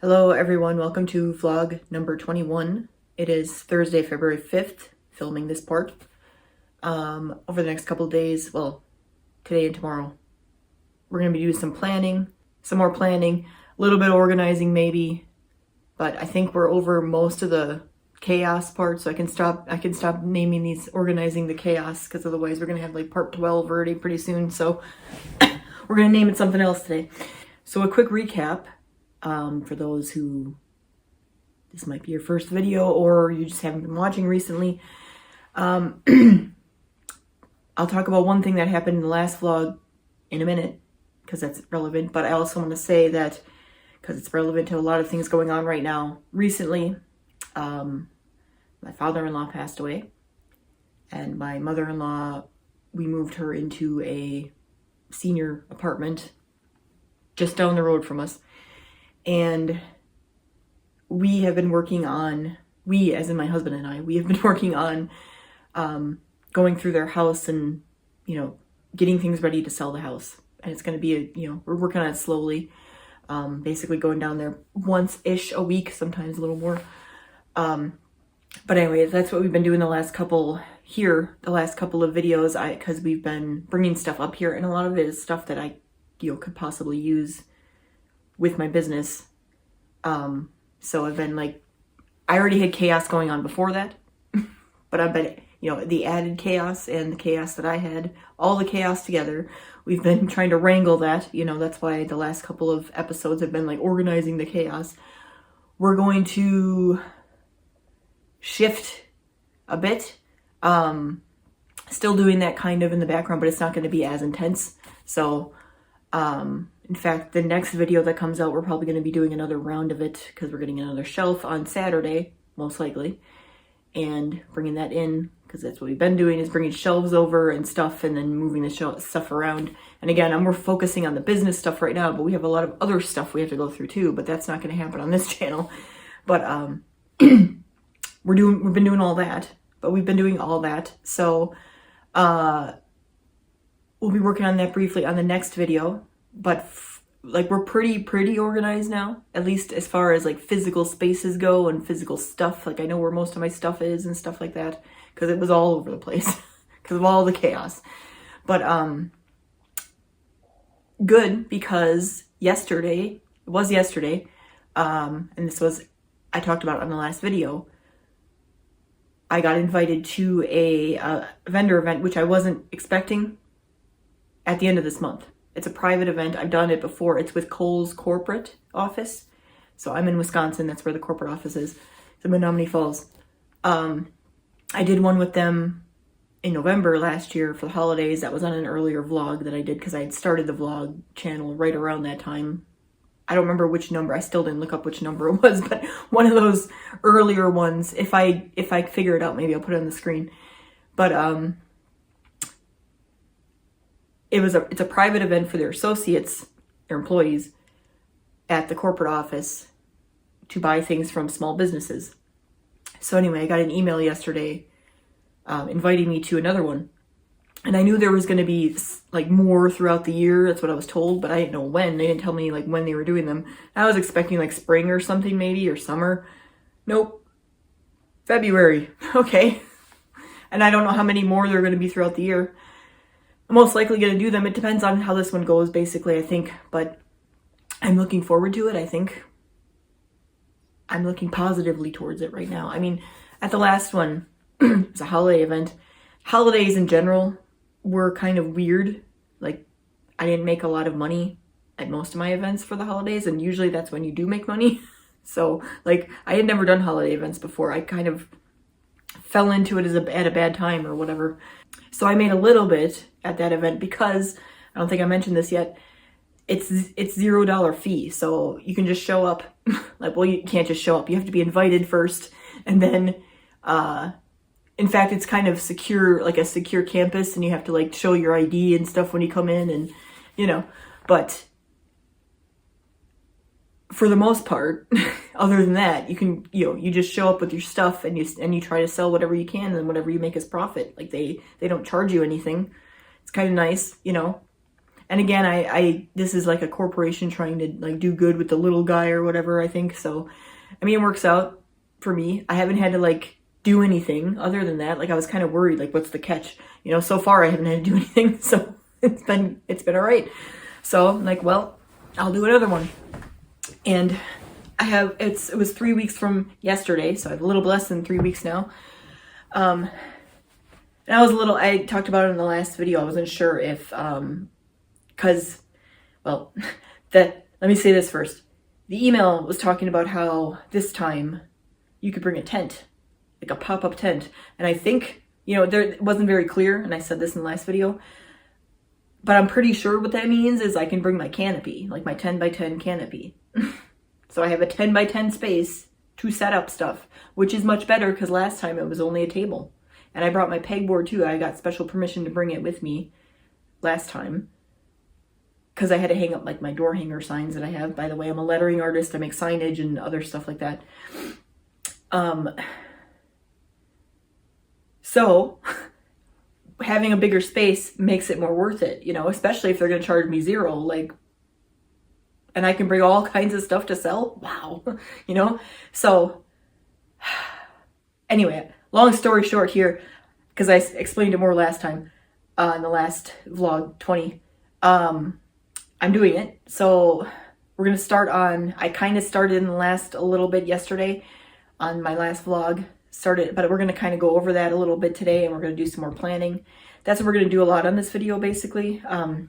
Hello everyone, welcome to vlog number 21. It is Thursday, February 5th, filming this part. Over the next couple of days, well, today and tomorrow, we're going to be doing some more planning, a little bit of organizing maybe, but I think we're over most of the chaos part, so I can stop naming these organizing the chaos, because otherwise we're going to have like part 12 already pretty soon, so we're going to name it something else today. So a quick recap. For those who this might be your first video or you just haven't been watching recently, I'll talk about one thing that happened in the last vlog in a minute because that's relevant, but I also want to say that because it's relevant to a lot of things going on right now. Recently, my father-in-law passed away, and my mother-in-law, we moved her into a senior apartment just down the road from us. And we have been working on, we as in my husband and I, we have been working on going through their house and, getting things ready to sell the house. And it's going to be, we're working on it slowly, basically going down there once-ish a week, sometimes a little more. But anyway, that's what we've been doing the last couple of videos, because we've been bringing stuff up here, and a lot of it is stuff that I, could possibly use with my business. So I've been I already had chaos going on before that, but I've been, the added chaos and the chaos that I had, all the chaos together. We've been trying to wrangle that, that's why the last couple of episodes have been organizing the chaos. We're going to shift a bit, still doing that kind of in the background, but it's not going to be as intense. So, in fact, the next video that comes out, we're probably going to be doing another round of it because we're getting another shelf on Saturday, most likely, and bringing that in because that's what we've been doing, is bringing shelves over and stuff and then moving the stuff around. And again, we're focusing on the business stuff right now, but we have a lot of other stuff we have to go through too, but that's not going to happen on this channel. But we've been doing all that, so we'll be working on that briefly on the next video. But we're pretty organized now, at least as far as physical spaces go and physical stuff. I know where most of my stuff is and stuff like that, because it was all over the place because of all the chaos. But good, because yesterday, and this was, I talked about on the last video, I got invited to a vendor event, which I wasn't expecting, at the end of this month. It's a private event. I've done it before. It's with Kohl's corporate office. So I'm in Wisconsin. That's where the corporate office is. It's in Menominee Falls. I did one with them in November last year for the holidays. That was on an earlier vlog that I did because I had started the vlog channel right around that time. I don't remember which number. I still didn't look up which number it was, but one of those earlier ones. If I figure it out, maybe I'll put it on the screen. But it's a private event for their associates, their employees, at the corporate office to buy things from small businesses. So anyway, I got an email yesterday inviting me to another one. And I knew there was going to be more throughout the year. That's what I was told, but I didn't know when. They didn't tell me when they were doing them. I was expecting spring or something maybe, or summer. Nope. February. Okay. And I don't know how many more there are going to be throughout the year. I'm most likely going to do them. It depends on how this one goes, basically, I think. But I'm looking forward to it, I think. I'm looking positively towards it right now. I mean, at the last one, it was a holiday event. Holidays in general were kind of weird. I didn't make a lot of money at most of my events for the holidays, and usually that's when you do make money. So, I had never done holiday events before. I kind of fell into it at a bad time or whatever. So I made a little bit at that event because, I don't think I mentioned this yet, it's $0 fee. So you can just show up. You can't just show up. You have to be invited first. And then, in fact, it's kind of secure, a secure campus, and you have to show your ID and stuff when you come in, and, but for the most part, other than that, you can, you just show up with your stuff and you try to sell whatever you can, and whatever you make is profit. They don't charge you anything. It's kind of nice, And again, this is like a corporation trying to like do good with the little guy or whatever, I think. So, I mean, it works out for me. I haven't had to like do anything other than that. Like I was kind of worried, like what's the catch? You know, so far I haven't had to do anything. So it's been all right. So I'm like, well, I'll do another one. And it was 3 weeks from yesterday. So I have a little less than 3 weeks now. And I talked about it in the last video. I wasn't sure if, let me say this first. The email was talking about how this time you could bring a tent, like a pop-up tent. And I think, it wasn't very clear, and I said this in the last video, but I'm pretty sure what that means is I can bring my canopy, like my 10 by 10 canopy. So I have a 10 by 10 space to set up stuff, which is much better because last time it was only a table. And I brought my pegboard too. I got special permission to bring it with me last time because I had to hang up like my door hanger signs that I have. By the way, I'm a lettering artist. I make signage and other stuff like that. So having a bigger space makes it more worth it, especially if they're going to charge me $0, and I can bring all kinds of stuff to sell. Wow. So anyway, long story short here, because I explained it more last time, in the last vlog 20, I'm doing it. So we're going to start I kind of started in the last a little bit yesterday on my last vlog, but we're going to kind of go over that a little bit today, and we're going to do some more planning. That's what we're going to do a lot on this video, basically.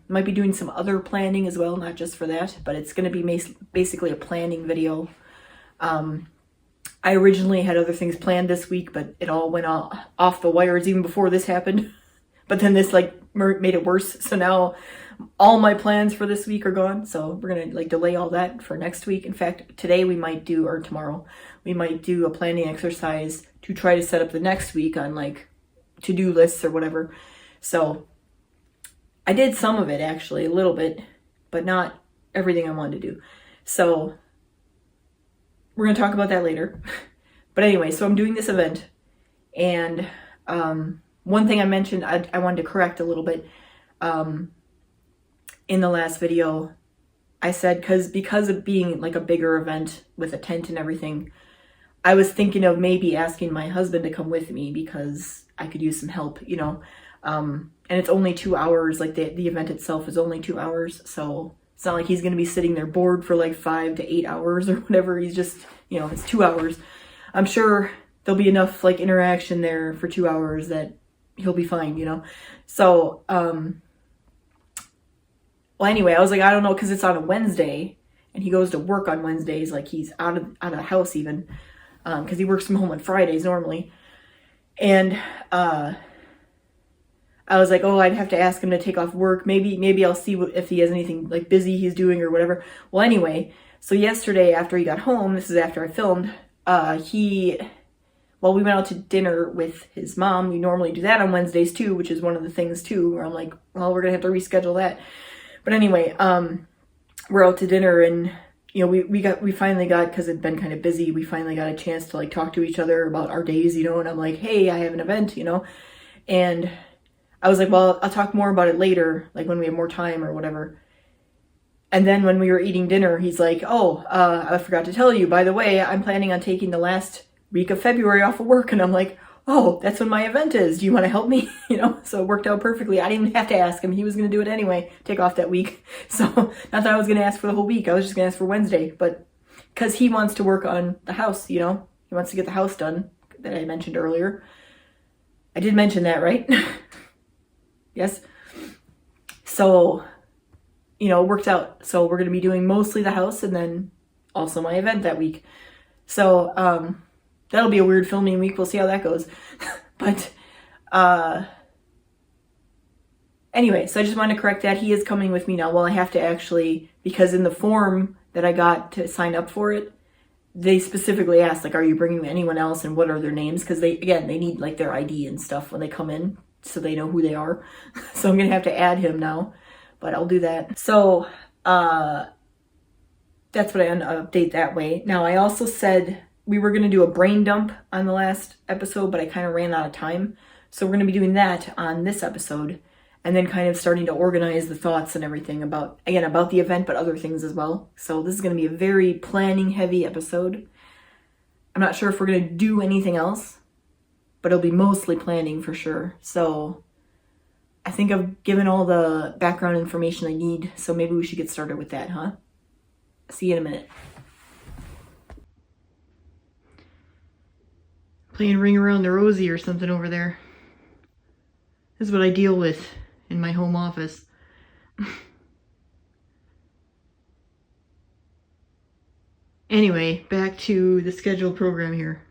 Might be doing some other planning as well, not just for that, but it's going to be basically a planning video. I originally had other things planned this week, but it all went off the wires even before this happened. But then this made it worse. So now all my plans for this week are gone. So we're going to delay all that for next week. In fact, today or tomorrow, we might do a planning exercise to try to set up the next week on to-do lists or whatever. So I did some of it actually, a little bit, but not everything I wanted to do. So we're going to talk about that later. But anyway, so I'm doing this event, and one thing I mentioned, I wanted to correct a little bit. In the last video, I said because of being like a bigger event with a tent and everything, I was thinking of maybe asking my husband to come with me because I could use some help, and it's only 2 hours. Like the event itself is only 2 hours, so it's not like he's going to be sitting there bored for 5 to 8 hours or whatever. He's just, it's 2 hours. I'm sure there'll be enough interaction there for 2 hours that he'll be fine, So, well, anyway, I was like, I don't know, because it's on a Wednesday, and he goes to work on Wednesdays, he's out of the house even, because he works from home on Fridays normally. And I was like, oh, I'd have to ask him to take off work. Maybe I'll see if he has anything busy he's doing or whatever. Well, anyway, so yesterday after he got home, this is after I filmed, we went out to dinner with his mom. We normally do that on Wednesdays too, which is one of the things too, where I'm like, well, we're gonna have to reschedule that. But anyway, we're out to dinner, and we finally got, because it'd been kind of busy, we finally got a chance to talk to each other about our days, and I'm like, hey, I have an event, and I was like, well, I'll talk more about it later, when we have more time or whatever. And then when we were eating dinner, he's like, oh, I forgot to tell you, by the way, I'm planning on taking the last week of February off of work. And I'm like, oh, that's when my event is. Do you want to help me? So it worked out perfectly. I didn't even have to ask him. He was going to do it anyway, take off that week. So not that I was going to ask for the whole week. I was just going to ask for Wednesday. But because he wants to work on the house, he wants to get the house done that I mentioned earlier. I did mention that, right? Yes. So, it worked out. So we're going to be doing mostly the house and then also my event that week. So, that'll be a weird filming week. We'll see how that goes. But, anyway, so I just wanted to correct that. He is coming with me now. Well, I have to actually, because in the form that I got to sign up for it, they specifically asked, are you bringing anyone else and what are their names? Because they need their ID and stuff when they come in so they know who they are. So I'm going to have to add him now, but I'll do that. So, that's what I update that way. Now, I also said we were going to do a brain dump on the last episode, but I kind of ran out of time. So we're going to be doing that on this episode. and then kind of starting to organize the thoughts and everything about the event, but other things as well. So this is going to be a very planning heavy episode. I'm not sure if we're going to do anything else, but it'll be mostly planning for sure. So I think I've given all the background information I need, so maybe we should get started with that, huh? See you in a minute. Playing Ring Around the Rosie or something over there. This is what I deal with in my home office. Anyway, back to the scheduled program here.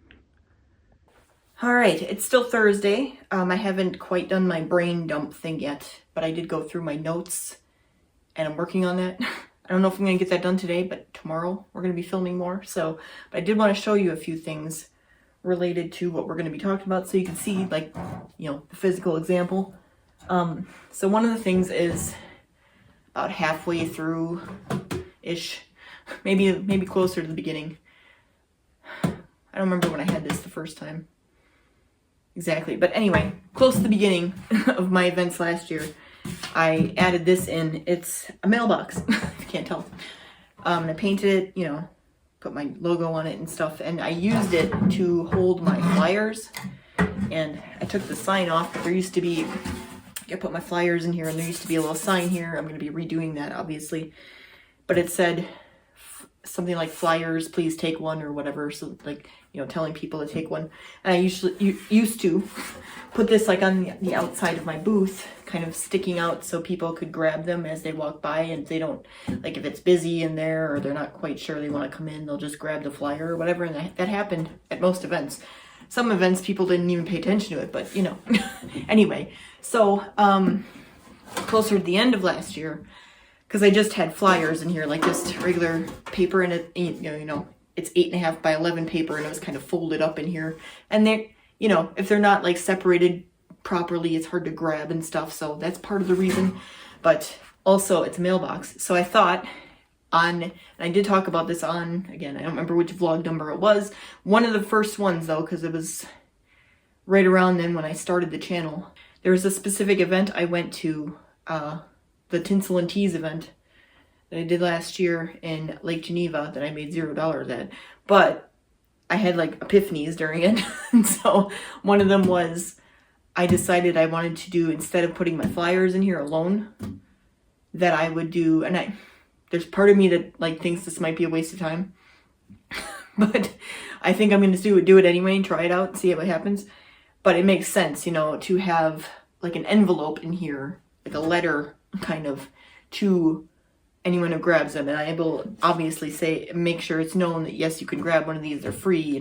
All right, it's still Thursday. I haven't quite done my brain dump thing yet, but I did go through my notes and I'm working on that. I don't know if I'm gonna get that done today, but tomorrow we're gonna be filming more. But I did want to show you a few things related to what we're gonna be talking about so you can see, like, the physical example. So one of the things is about halfway through-ish, maybe closer to the beginning. I don't remember when I had this the first time. Exactly, but anyway, close to the beginning of my events last year, I added this in. It's a mailbox, if you can't tell. And I painted it, put my logo on it and stuff, and I used it to hold my flyers. And I took the sign off, but there used to be, I put my flyers in here, and there used to be a little sign here. I'm going to be redoing that, obviously. But it said something like, flyers, please take one, or whatever. So, like, telling people to take one. And I used to put this, like, on the outside of my booth, kind of sticking out so people could grab them as they walk by. And they don't, like, if it's busy in there or they're not quite sure they want to come in, they'll just grab the flyer or whatever. And that happened at most events. Some events people didn't even pay attention to it, but anyway. So closer to the end of last year, because I just had flyers in here, like just regular paper, and it, it's 8.5 by 11 paper, and it was kind of folded up in here. And they, if they're not like separated properly, it's hard to grab and stuff. So that's part of the reason. But also, it's a mailbox. So I thought and I did talk about this on, again, I don't remember which vlog number it was. One of the first ones though, because it was right around then when I started the channel. There was a specific event I went to, the Tinsel and Teas event that I did last year in Lake Geneva that I made $0 at. But I had like epiphanies during it. And so one of them was, I decided I wanted to do, instead of putting my flyers in here alone, that I would do, and there's part of me that like thinks this might be a waste of time, but I think I'm going to do it anyway and try it out and see what happens. But it makes sense, to have like an envelope in here, like a letter kind of to anyone who grabs them. And I will obviously make sure it's known that yes, you can grab one of these, they're free,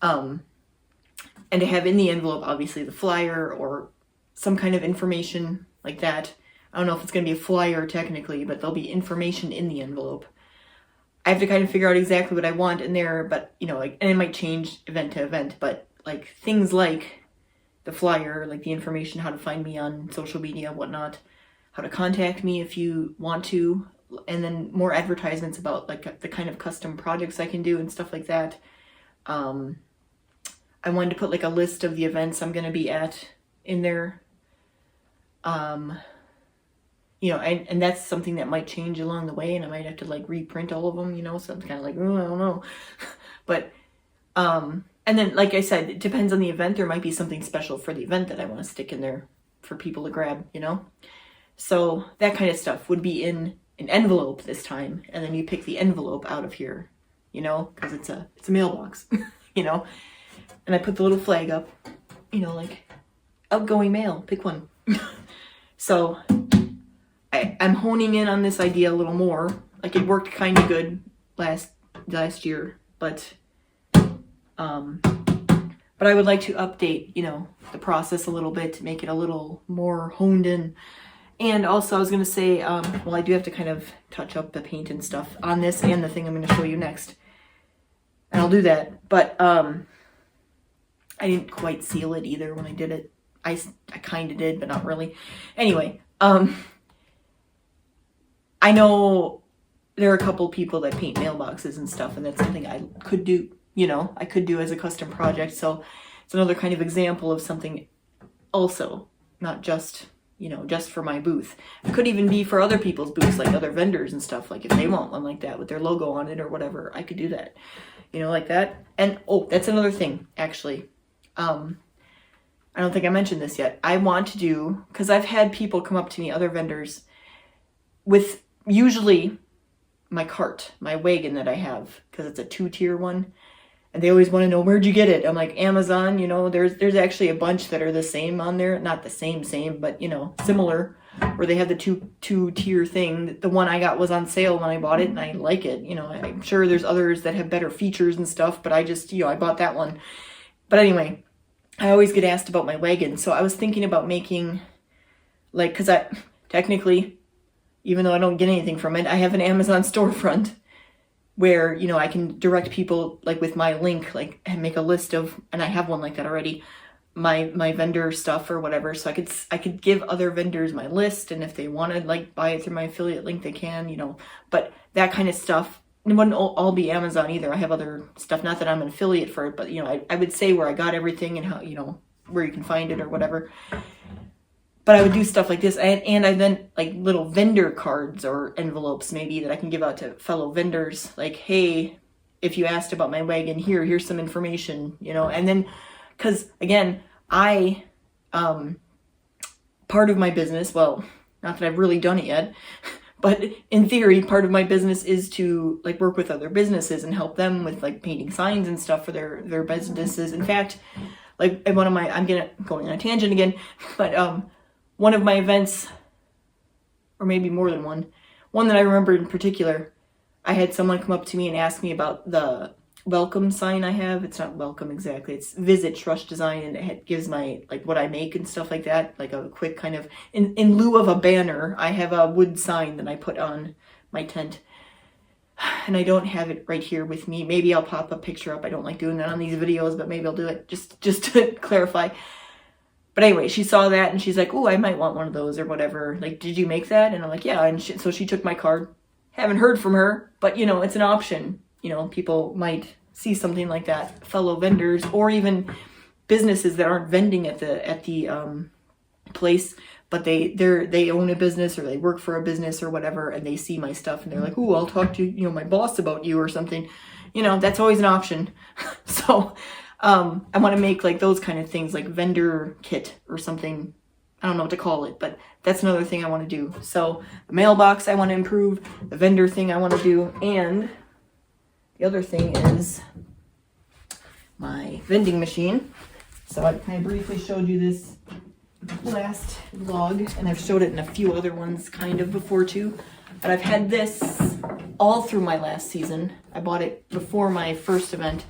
and to have in the envelope, obviously the flyer or some kind of information like that. I don't know if it's going to be a flyer technically, but there'll be information in the envelope. I have to kind of figure out exactly what I want in there, but and it might change event to event, but like things like the flyer, like the information, how to find me on social media, whatnot, how to contact me if you want to, and then more advertisements about like the kind of custom projects I can do and stuff like that. I wanted to put like a list of the events I'm going to be at in there. And that's something that might change along the way, and I might have to like reprint all of them, so I'm kind of like, oh, I don't know. But, and then, like I said, it depends on the event. There might be something special for the event that I want to stick in there for people to grab, So that kind of stuff would be in an envelope this time, and then you pick the envelope out of here, because it's a mailbox, and I put the little flag up, like outgoing mail, pick one. So I'm honing in on this idea a little more. Like it worked kind of good last year, but I would like to update, the process a little bit to make it a little more honed in. And also I was going to say, I do have to kind of touch up the paint and stuff on this and the thing I'm going to show you next. And I'll do that. But I didn't quite seal it either when I did it. I kind of did, but not really. Anyway, I know there are a couple people that paint mailboxes and stuff, and that's something I could do, I could do as a custom project. So it's another kind of example of something also, not just, you know, just for my booth. It could even be for other people's booths, like other vendors and stuff. Like if they want one like that with their logo on it or whatever, I could do that, you know, like that. And oh, that's another thing, actually. I don't think I mentioned this yet. I want to do, because I've had people come up to me, other vendors, with usually my cart, my wagon that I have, because it's a 2-tier one. And they always want to know, where'd you get it? I'm like, Amazon, you know, there's actually a bunch that are the same on there. Not the same, but, you know, similar, where they have the two-tier thing. The one I got was on sale when I bought it, and I like it. You know, I'm sure there's others that have better features and stuff, but I just, you know, I bought that one. But anyway, I always get asked about my wagon. So I was thinking about making, like, because I, technically, even though I don't get anything from it, I have an Amazon storefront where, you know, I can direct people, like with my link, like, and make a list of, and I have one like that already, my vendor stuff or whatever. So I could give other vendors my list, and if they want to like buy it through my affiliate link, they can, you know. But that kind of stuff, it wouldn't all be Amazon either. I have other stuff, not that I'm an affiliate for it, but, you know, I would say where I got everything and how, you know, where you can find it or whatever. But I would do stuff like this, and I've done like little vendor cards or envelopes maybe that I can give out to fellow vendors. Like, hey, if you asked about my wagon, here's some information, you know. And then, because again, part of my business, well, not that I've really done it yet, but in theory, part of my business is to like work with other businesses and help them with like painting signs and stuff for their businesses. In fact, like one of my, I'm going on a tangent again, but one of my events, or maybe more than one that I remember in particular, I had someone come up to me and ask me about the welcome sign I have. It's not welcome exactly. It's visit Shrush Design, and it gives my, like, what I make and stuff like that. Like a quick kind of, in lieu of a banner, I have a wood sign that I put on my tent. And I don't have it right here with me. Maybe I'll pop a picture up. I don't like doing that on these videos, but maybe I'll do it just to clarify. But anyway, she saw that and she's like, oh, I might want one of those or whatever. Like, did you make that? And I'm like, yeah. And so she took my card. Haven't heard from her, but, you know, it's an option. You know, people might see something like that, fellow vendors, or even businesses that aren't vending at the place, but they own a business or they work for a business or whatever, and they see my stuff and they're like, oh, I'll talk to, you know, my boss about you or something. You know, that's always an option. So I want to make like those kind of things, like vendor kit or something. I don't know what to call it, but that's another thing I want to do. So the mailbox I want to improve, the vendor thing I want to do, and the other thing is my vending machine. So I briefly showed you this last vlog, and I've showed it in a few other ones kind of before too. But I've had this all through my last season. I bought it before my first event.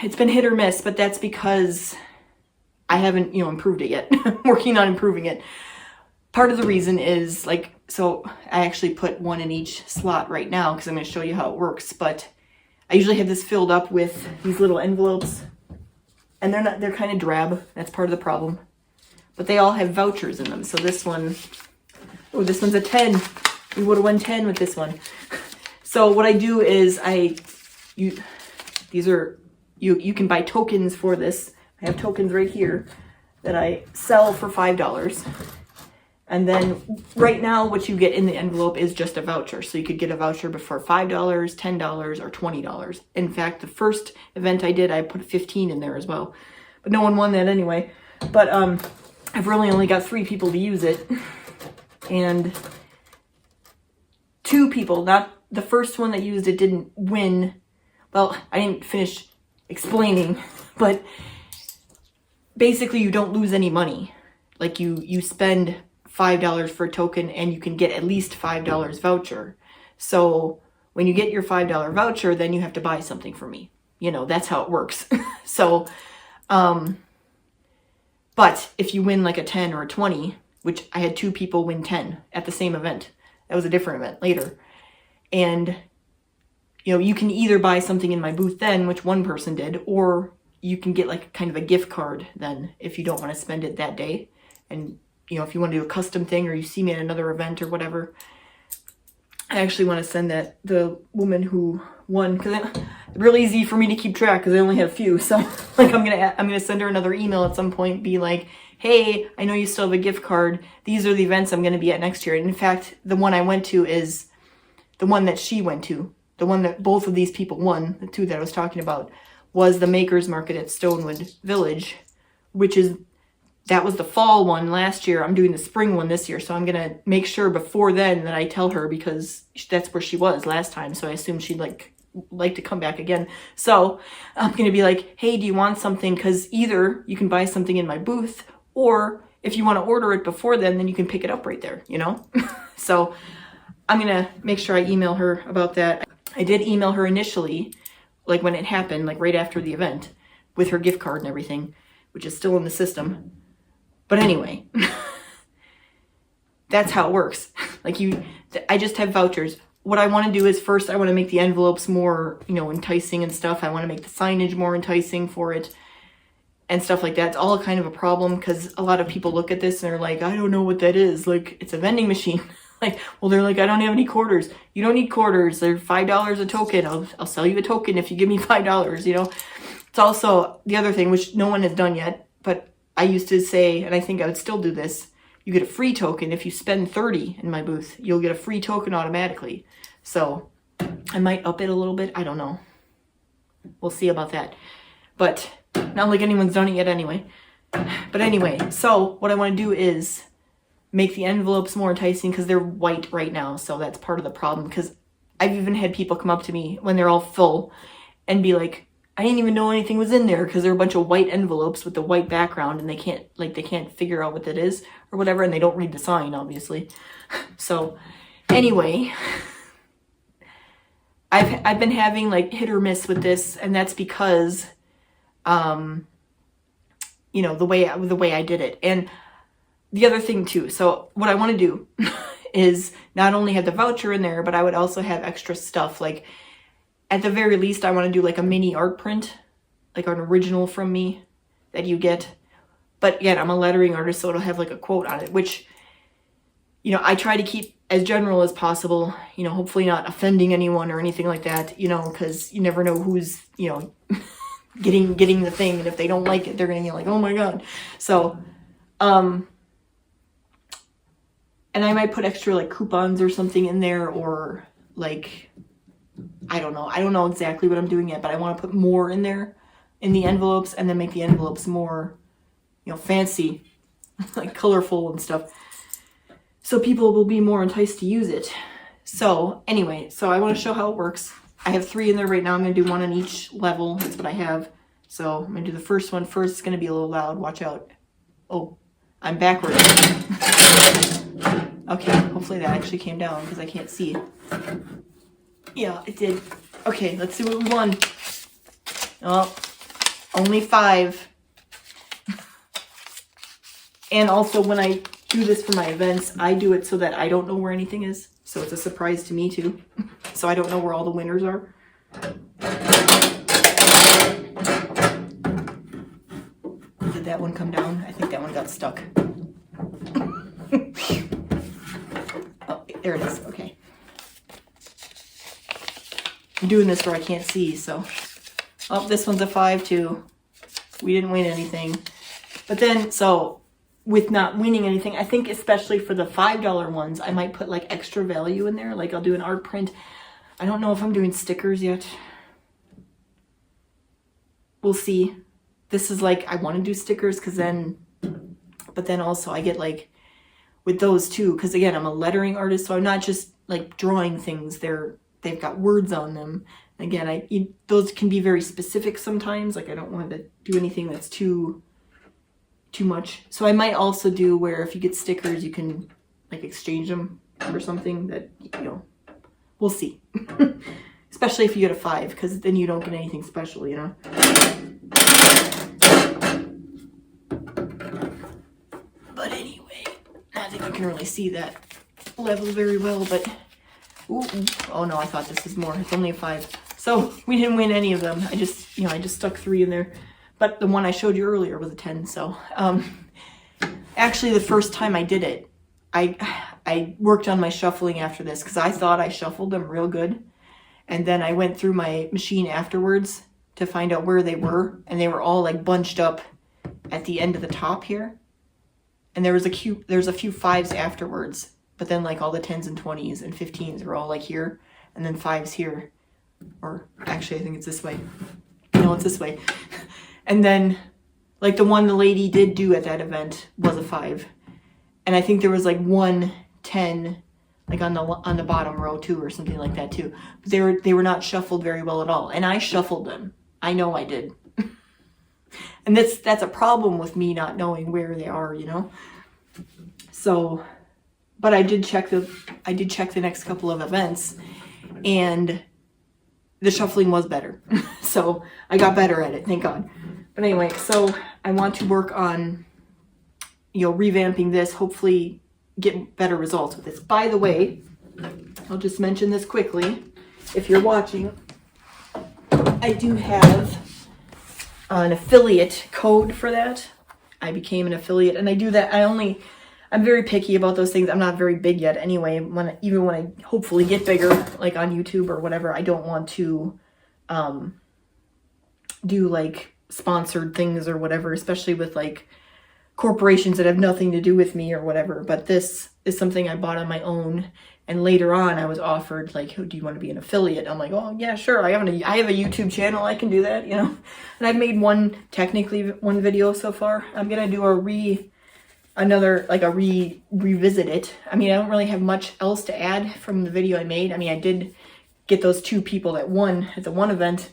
It's been hit or miss, but that's because I haven't, you know, improved it yet. I'm working on improving it. Part of the reason is like, so I actually put one in each slot right now because I'm going to show you how it works. But I usually have this filled up with these little envelopes, and they're kind of drab. That's part of the problem. But they all have vouchers in them. So this one, oh, this one's a 10. We would have won 10 with this one. So what I do is you can buy tokens for this. I have tokens right here that I sell for $5. And then right now what you get in the envelope is just a voucher. So you could get a voucher for $5, $10, or $20. In fact, the first event I did, I put 15 in there as well. But no one won that anyway. But I've really only got 3 people to use it. And 2 people, not the first one that used it didn't win. Well, I didn't finish explaining, but basically you don't lose any money. Like you spend $5 for a token and you can get at least $5 voucher. So when you get your $5 voucher, then you have to buy something for me. You know, that's how it works. So, but if you win like a 10 or a 20, which I had 2 people win 10 at the same event. That was a different event later. And you know, you can either buy something in my booth then, which one person did, or you can get like kind of a gift card then if you don't want to spend it that day. And, you know, if you want to do a custom thing or you see me at another event or whatever, I actually want to send the woman who won, because real easy for me to keep track because I only have a few. So like I'm gonna send her another email at some point, be like, hey, I know you still have a gift card. These are the events I'm gonna be at next year. And in fact, the one I went to is the one that she went to. The one that both of these people won, the two that I was talking about, was the Makers Market at Stonewood Village, that was the fall one last year. I'm doing the spring one this year. So I'm gonna make sure before then that I tell her, because that's where she was last time. So I assume she'd like to come back again. So I'm gonna be like, hey, do you want something? Because either you can buy something in my booth, or if you want to order it before then you can pick it up right there, you know? So I'm gonna make sure I email her about that. I did email her initially, like when it happened, like right after the event, with her gift card and everything, which is still in the system. But anyway, that's how it works. Like I just have vouchers. What I want to do is first I want to make the envelopes more, you know, enticing and stuff. I want to make the signage more enticing for it and stuff like that. It's all kind of a problem because a lot of people look at this and they're like, I don't know what that is. Like, it's a vending machine. Like, well, they're like, I don't have any quarters. You don't need quarters. They're $5 a token. I'll sell you a token if you give me $5, you know. It's also the other thing, which no one has done yet, but I used to say, and I think I would still do this, you get a free token. If you spend 30 in my booth, you'll get a free token automatically. So I might up it a little bit. I don't know. We'll see about that. But not like anyone's done it yet anyway. But anyway, so what I want to do is make the envelopes more enticing because they're white right now. So that's part of the problem, because I've even had people come up to me when they're all full and be like, I didn't even know anything was in there, because they're a bunch of white envelopes with the white background and they can't figure out what that is or whatever, and they don't read the sign, obviously. So anyway, I've been having like hit or miss with this, and that's because you know, the way I did it. And the other thing too, so what I want to do is not only have the voucher in there, but I would also have extra stuff. Like at the very least, I want to do like a mini art print, like an original from me that you get. But again, I'm a lettering artist, so it'll have like a quote on it, which, you know, I try to keep as general as possible, you know, hopefully not offending anyone or anything like that, you know, because you never know who's, you know, getting the thing, and if they don't like it, they're gonna be like, oh my god. So and I might put extra like coupons or something in there, or like I don't know exactly what I'm doing yet, but I want to put more in there in the envelopes, and then make the envelopes more, you know, fancy, like colorful and stuff, so people will be more enticed to use it. So anyway, so I want to show how it works. I have 3 in there right now. I'm going to do 1 on each level. That's what I have. So I'm going to do the first one first. It's going to be a little loud. Watch out. Oh, I'm backwards. Okay, hopefully that actually came down because I can't see. Yeah, it did. Okay, let's see what we won. Oh, only 5. And also when I do this for my events, I do it so that I don't know where anything is. So it's a surprise to me too. So I don't know where all the winners are. Did that one come down? I think that one got stuck. Oh, there it is. Okay. I'm doing this where I can't see, so. Oh, this one's a 5 too. We didn't win anything. But then, so with not winning anything, I think especially for the $5 ones, I might put like extra value in there. Like I'll do an art print. I don't know if I'm doing stickers yet. We'll see. This is like, I want to do stickers because then, but then also I get like with those too, because again, I'm a lettering artist, so I'm not just like drawing things. They've got words on them. Again, those can be very specific sometimes. Like I don't want to do anything that's too much. So I might also do where if you get stickers, you can like exchange them for something that, you know, we'll see. Especially if you get a 5, because then you don't get anything special, you know. But anyway, I think I can really see that level very well, but ooh, oh no, I thought this was more. It's only a 5. So we didn't win any of them. I just stuck 3 in there. But the one I showed you earlier was a 10. So actually the first time I did it, I worked on my shuffling after this because I thought I shuffled them real good. And then I went through my machine afterwards to find out where they were, and they were all like bunched up at the end of the top here. And there's a few 5s afterwards, but then like all the 10s and 20s and 15s were all like here, and then 5s here. Or actually, I think it's this way. No, it's this way. And then like the one the lady did do at that event was a 5. And I think there was like 1 10 like on the bottom row too, or something like that too. But they were not shuffled very well at all. And I shuffled them. I know I did. And that's a problem with me not knowing where they are, you know. So, but I did check the next couple of events, and the shuffling was better. So I got better at it, thank God. But anyway, so I want to work on, you know, revamping this, hopefully get better results with this. By the way, I'll just mention this quickly. If you're watching, I do have an affiliate code for that. I became an affiliate, and I do that. I'm very picky about those things. I'm not very big yet anyway. Even when I hopefully get bigger, like on YouTube or whatever, I don't want to do like sponsored things or whatever, especially with like corporations that have nothing to do with me or whatever. But this is something I bought on my own, and later on I was offered like, "Do you want to be an affiliate?" I'm like, "Oh yeah, sure. I have a YouTube channel. I can do that, you know." And I've made one video so far. I'm gonna do revisit it. I mean, I don't really have much else to add from the video I made. I mean, I did get those 2 people that won at the one event.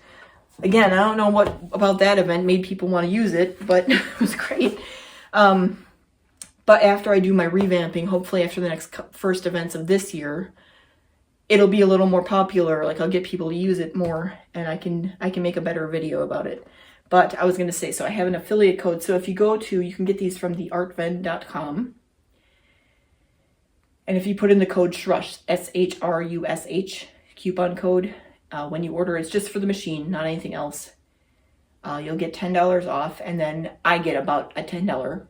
Again, I don't know what about that event made people want to use it, but it was great. But after I do my revamping, hopefully after the next first events of this year, it'll be a little more popular. Like I'll get people to use it more, and I can make a better video about it. But I was going to say, so I have an affiliate code. So if you you can get these from theartvend.com. And if you put in the code SHRUSH, SHRUSH, coupon code, when you order, it's just for the machine, not anything else. You'll get $10 off, and then I get about a $10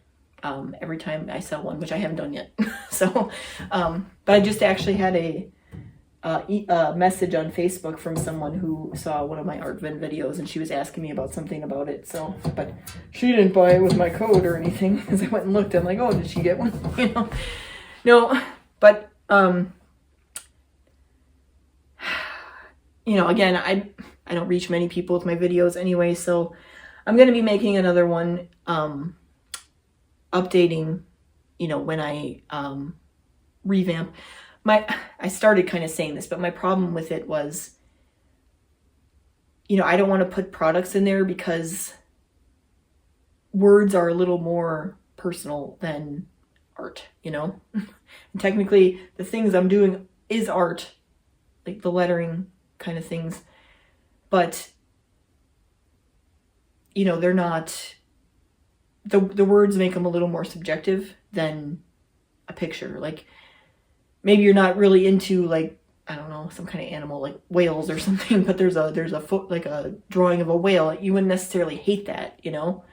every time I sell one, which I haven't done yet. So, but I just actually had a message on Facebook from someone who saw one of my ArtVend videos, and she was asking me about something about it. So, but she didn't buy it with my code or anything, because I went and looked. I'm like, oh, did she get one? You know, no, but you know, again, I don't reach many people with my videos anyway, so I'm going to be making another one, updating, you know, when I revamp. I started kind of saying this, but my problem with it was, you know, I don't want to put products in there because words are a little more personal than art, you know? And technically, the things I'm doing is art, like the lettering kind of things, but, you know, they're not, the words make them a little more subjective than a picture. Like, maybe you're not really into, like, I don't know, some kind of animal, like whales or something, but there's a drawing of a whale. You wouldn't necessarily hate that, you know?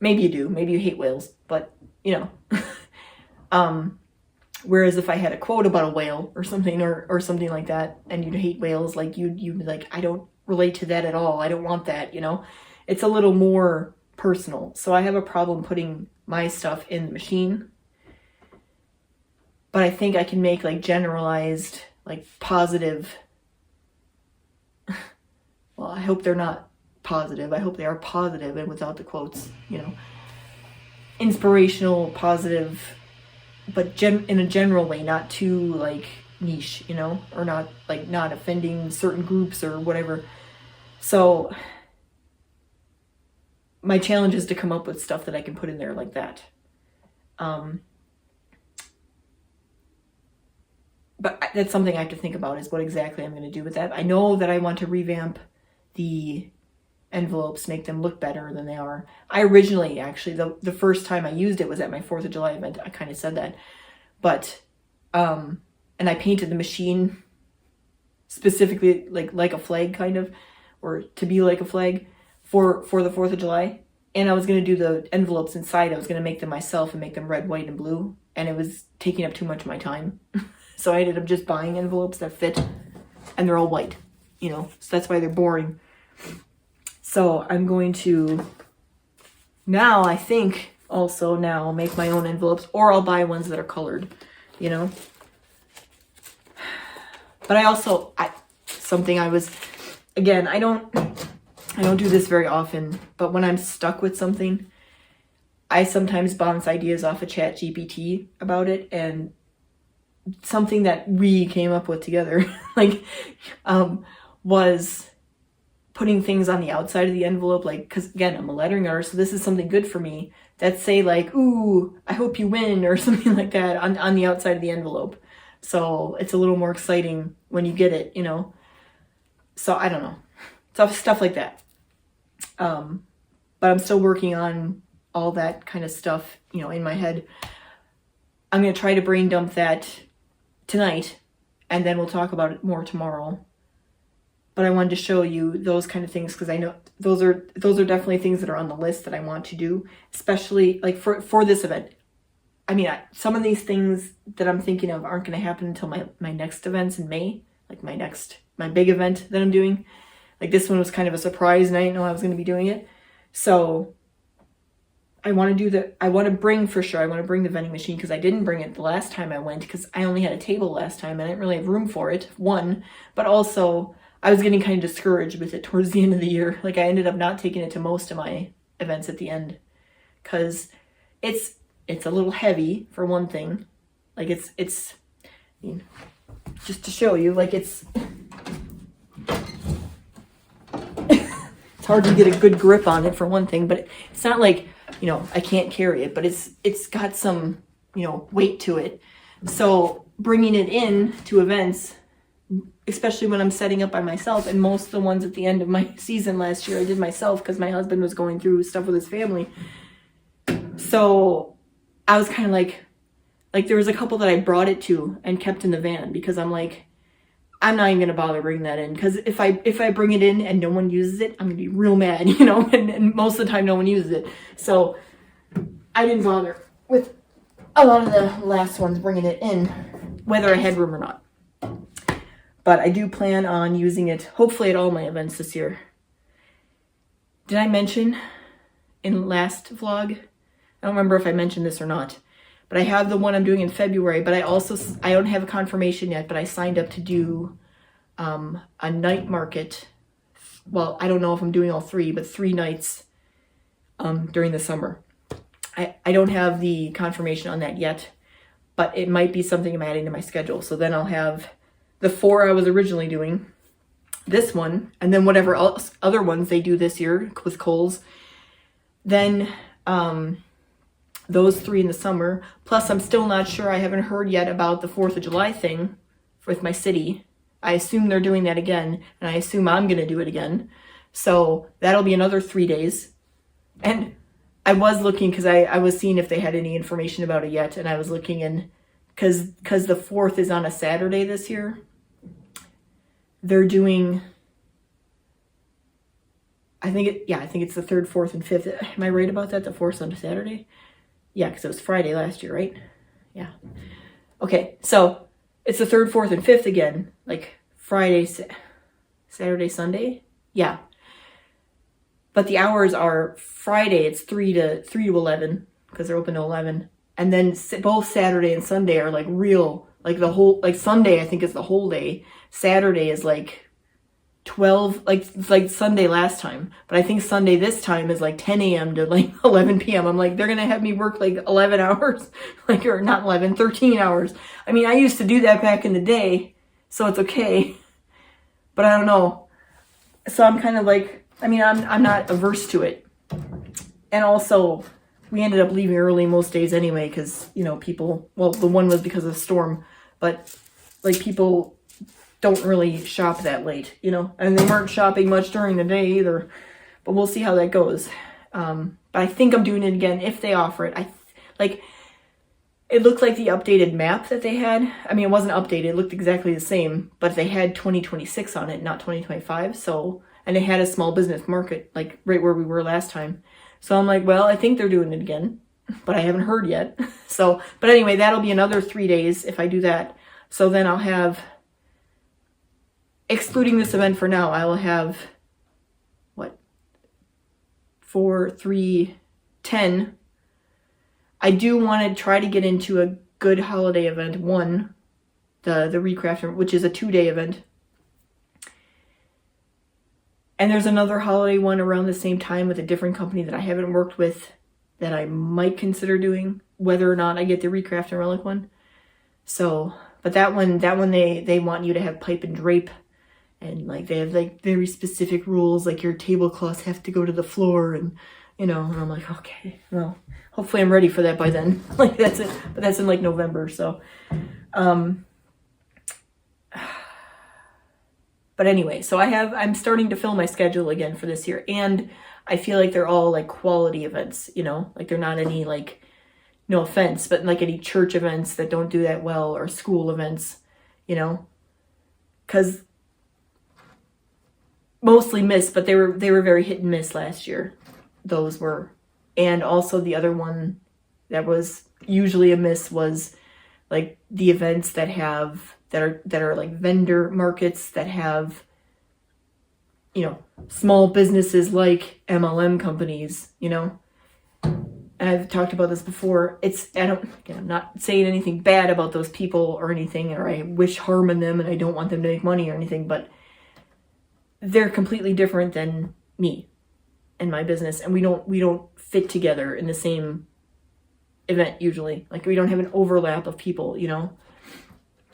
Maybe you do. Maybe you hate whales, but, you know. Whereas if I had a quote about a whale or something, or something like that, and you'd hate whales, like you'd be like, I don't relate to that at all. I don't want that, you know? It's a little more personal. So I have a problem putting my stuff in the machine. But I think I can make like generalized, like positive. Well, I hope they're not positive. I hope they are positive and without the quotes, you know. Inspirational, positive, but in a general way, not too like niche, you know, or not offending certain groups or whatever. So my challenge is to come up with stuff that I can put in there like that. But that's something I have to think about, is what exactly I'm going to do with that. I know that I want to revamp the envelopes, make them look better than they are. I originally, actually, the first time I used it was at my 4th of July event. I kind of said that. But, and I painted the machine specifically like a flag kind of, or to be like a flag for the 4th of July. And I was going to do the envelopes inside. I was going to make them myself and make them red, white, and blue. And it was taking up too much of my time. So I ended up just buying envelopes that fit, and they're all white. you know, so that's why they're boring. So I'm going to now, I think, also now make my own envelopes, or I'll buy ones that are colored, you know. But I also, again, I don't do this very often, but when I'm stuck with something, I sometimes bounce ideas off of ChatGPT about it, and something that we came up with together, like, was putting things on the outside of the envelope, like, because again, I'm a lettering artist, so this is something good for me, that say like, ooh, I hope you win, or something like that on the outside of the envelope. So it's a little more exciting when you get it, you know. So I don't know, stuff like that. But I'm still working on all that kind of stuff, you know, in my head. I'm going to try to brain dump that tonight, and then we'll talk about it more tomorrow. But I wanted to show you those kind of things because I know those are definitely things that are on the list that I want to do, especially like for this event. I mean, some of these things that I'm thinking of aren't going to happen until my next events in May, like my big event that I'm doing. Like this one was kind of a surprise and I didn't know I was going to be doing it. So I want to bring the vending machine because I didn't bring it the last time I went because I only had a table last time and I didn't really have room for it, one, but also I was getting kind of discouraged with it towards the end of the year. Like I ended up not taking it to most of my events at the end because it's a little heavy for one thing. Like it's I mean, just to show you, like it's hard to get a good grip on it for one thing, but it's not like, you know, I can't carry it, but it's got some, you know, weight to it. So bringing it in to events, especially when I'm setting up by myself, and most of the ones at the end of my season last year I did myself because my husband was going through stuff with his family. So I was kind of like there was a couple that I brought it to and kept in the van because I'm like, I'm not even going to bother bringing that in because if I bring it in and no one uses it, I'm going to be real mad, you know, and most of the time no one uses it. So I didn't bother with a lot of the last ones bringing it in, whether I had room or not. But I do plan on using it, hopefully at all my events this year. Did I mention in last vlog? I don't remember if I mentioned this or not. But I have the one I'm doing in February. But I don't have a confirmation yet. But I signed up to do a night market. Well, I don't know if I'm doing all three, but 3 nights during the summer. I don't have the confirmation on that yet. But it might be something I'm adding to my schedule. So then I'll have the 4 I was originally doing, this one, and then whatever else, other ones they do this year with Kohl's. Then those 3 in the summer. Plus, I'm still not sure. I haven't heard yet about the 4th of July thing with my city. I assume they're doing that again, and I assume I'm going to do it again. So that'll be another 3 days. And I was looking because I was seeing if they had any information about it yet, and I was looking in because the 4th is on a Saturday this year. They're doing, I think it's the 3rd, 4th, and 5th. Am I right about that? The 4th's on a Saturday? Yeah, because it was Friday last year, right? Yeah. Okay, so it's the 3rd, 4th, and 5th again. Like Friday, Saturday, Sunday? Yeah. But the hours are Friday, it's 3 to 11, because they're open to 11. And then both Saturday and Sunday are like real, like the whole, like Sunday I think is the whole day. Saturday is like 12, like Sunday last time. But I think Sunday this time is like 10 a.m. to like 11 p.m. I'm like, they're going to have me work like 11 hours, like, or not 11, 13 hours. I mean, I used to do that back in the day, so it's okay. But I don't know. So I'm kind of like, I mean, I'm not averse to it. And also, we ended up leaving early most days anyway because, you know, people, well, the one was because of the storm, but like people don't really shop that late, you know, and they weren't shopping much during the day either, but we'll see how that goes. But I think I'm doing it again if they offer it. It looked like the updated map that they had. I mean, it wasn't updated, it looked exactly the same, but they had 2026 on it, not 2025. So, and they had a small business market, like right where we were last time. So I'm like, well, I think they're doing it again, but I haven't heard yet. So, but anyway, that'll be another 3 days if I do that. So then I'll have excluding this event for now, I will have, what, 4, 3, 10. I do want to try to get into a good holiday event. One, the Recraft, which is a 2-day event. And there's another holiday one around the same time with a different company that I haven't worked with that I might consider doing, whether or not I get the Recraft and Relic one. So, but that one they want you to have pipe and drape, and like they have like very specific rules, like your tablecloths have to go to the floor, and and I'm like, okay, well, hopefully I'm ready for that by then. Like that's it, but that's in like November, so but anyway, so I'm starting to fill my schedule again for this year, and I feel like they're all like quality events, like they're not any, like, no offense, but like any church events that don't do that well, or school events, because mostly miss, but they were very hit and miss last year. Those were, and also the other one that was usually a miss was like the events that are like vendor markets that have, small businesses like MLM companies, and I've talked about this before. I'm not saying anything bad about those people or anything, or I wish harm in them and I don't want them to make money or anything, but they're completely different than me and my business, and we don't fit together in the same event usually. Like, we don't have an overlap of people,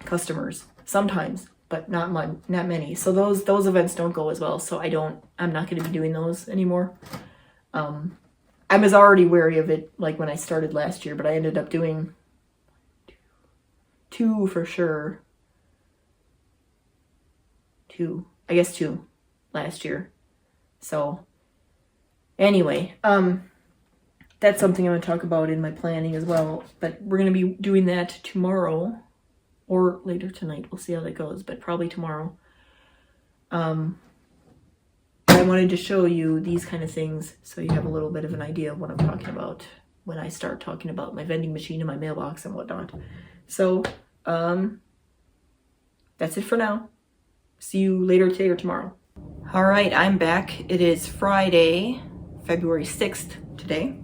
customers sometimes, but not many. So those events don't go as well. So I'm not going to be doing those anymore. I was already wary of it, like when I started last year, but I ended up doing 2 for sure. 2 last year. So anyway, that's something I'm going to talk about in my planning as well, but we're going to be doing that tomorrow or later tonight. We'll see how that goes, but probably tomorrow. I wanted to show you these kind of things so you have a little bit of an idea of what I'm talking about when I start talking about my vending machine and my mailbox and whatnot. So that's it for now. See you later today or tomorrow. All right, I'm back. It is Friday, February 6th today.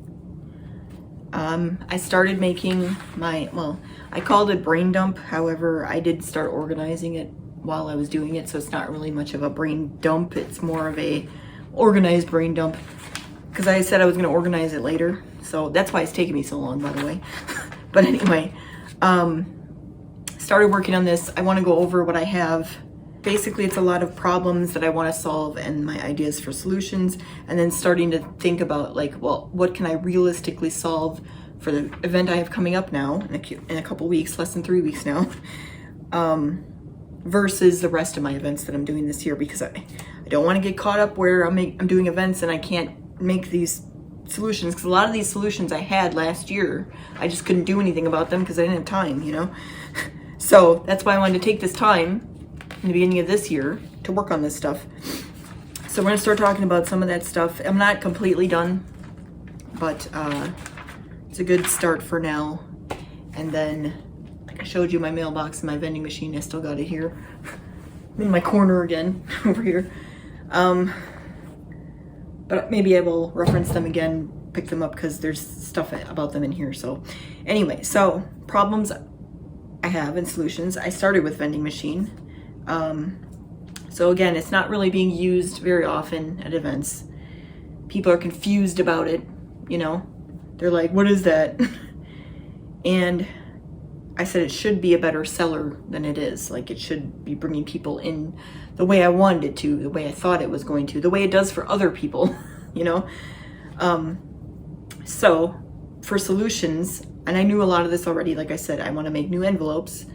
I started making I called it brain dump. However, I did start organizing it while I was doing it, so it's not really much of a brain dump. It's more of a organized brain dump, because I said I was going to organize it later. So that's why it's taking me so long, by the way. But anyway, started working on this. I want to go over what I have. Basically, it's a lot of problems that I want to solve and my ideas for solutions, and then starting to think about, like, well, what can I realistically solve for the event I have coming up now in a couple weeks, less than 3 weeks now, versus the rest of my events that I'm doing this year, because I don't want to get caught up where I'm doing events and I can't make these solutions, because a lot of these solutions I had last year, I just couldn't do anything about them because I didn't have time, So that's why I wanted to take this time in the beginning of this year to work on this stuff. So we're going to start talking about some of that stuff. I'm not completely done, but it's a good start for now. And then, like I showed you, my mailbox and my vending machine, I still got it here. I'm in my corner again over here. But maybe I will reference them again, pick them up, because there's stuff about them in here. So anyway, so problems I have and solutions. I started with vending machine. So again, it's not really being used very often at events. People are confused about it, They're like, what is that? And I said it should be a better seller than it is. Like, it should be bringing people in the way I wanted it to, the way I thought it was going to, the way it does for other people, So for solutions, and I knew a lot of this already, like I said, I want to make new envelopes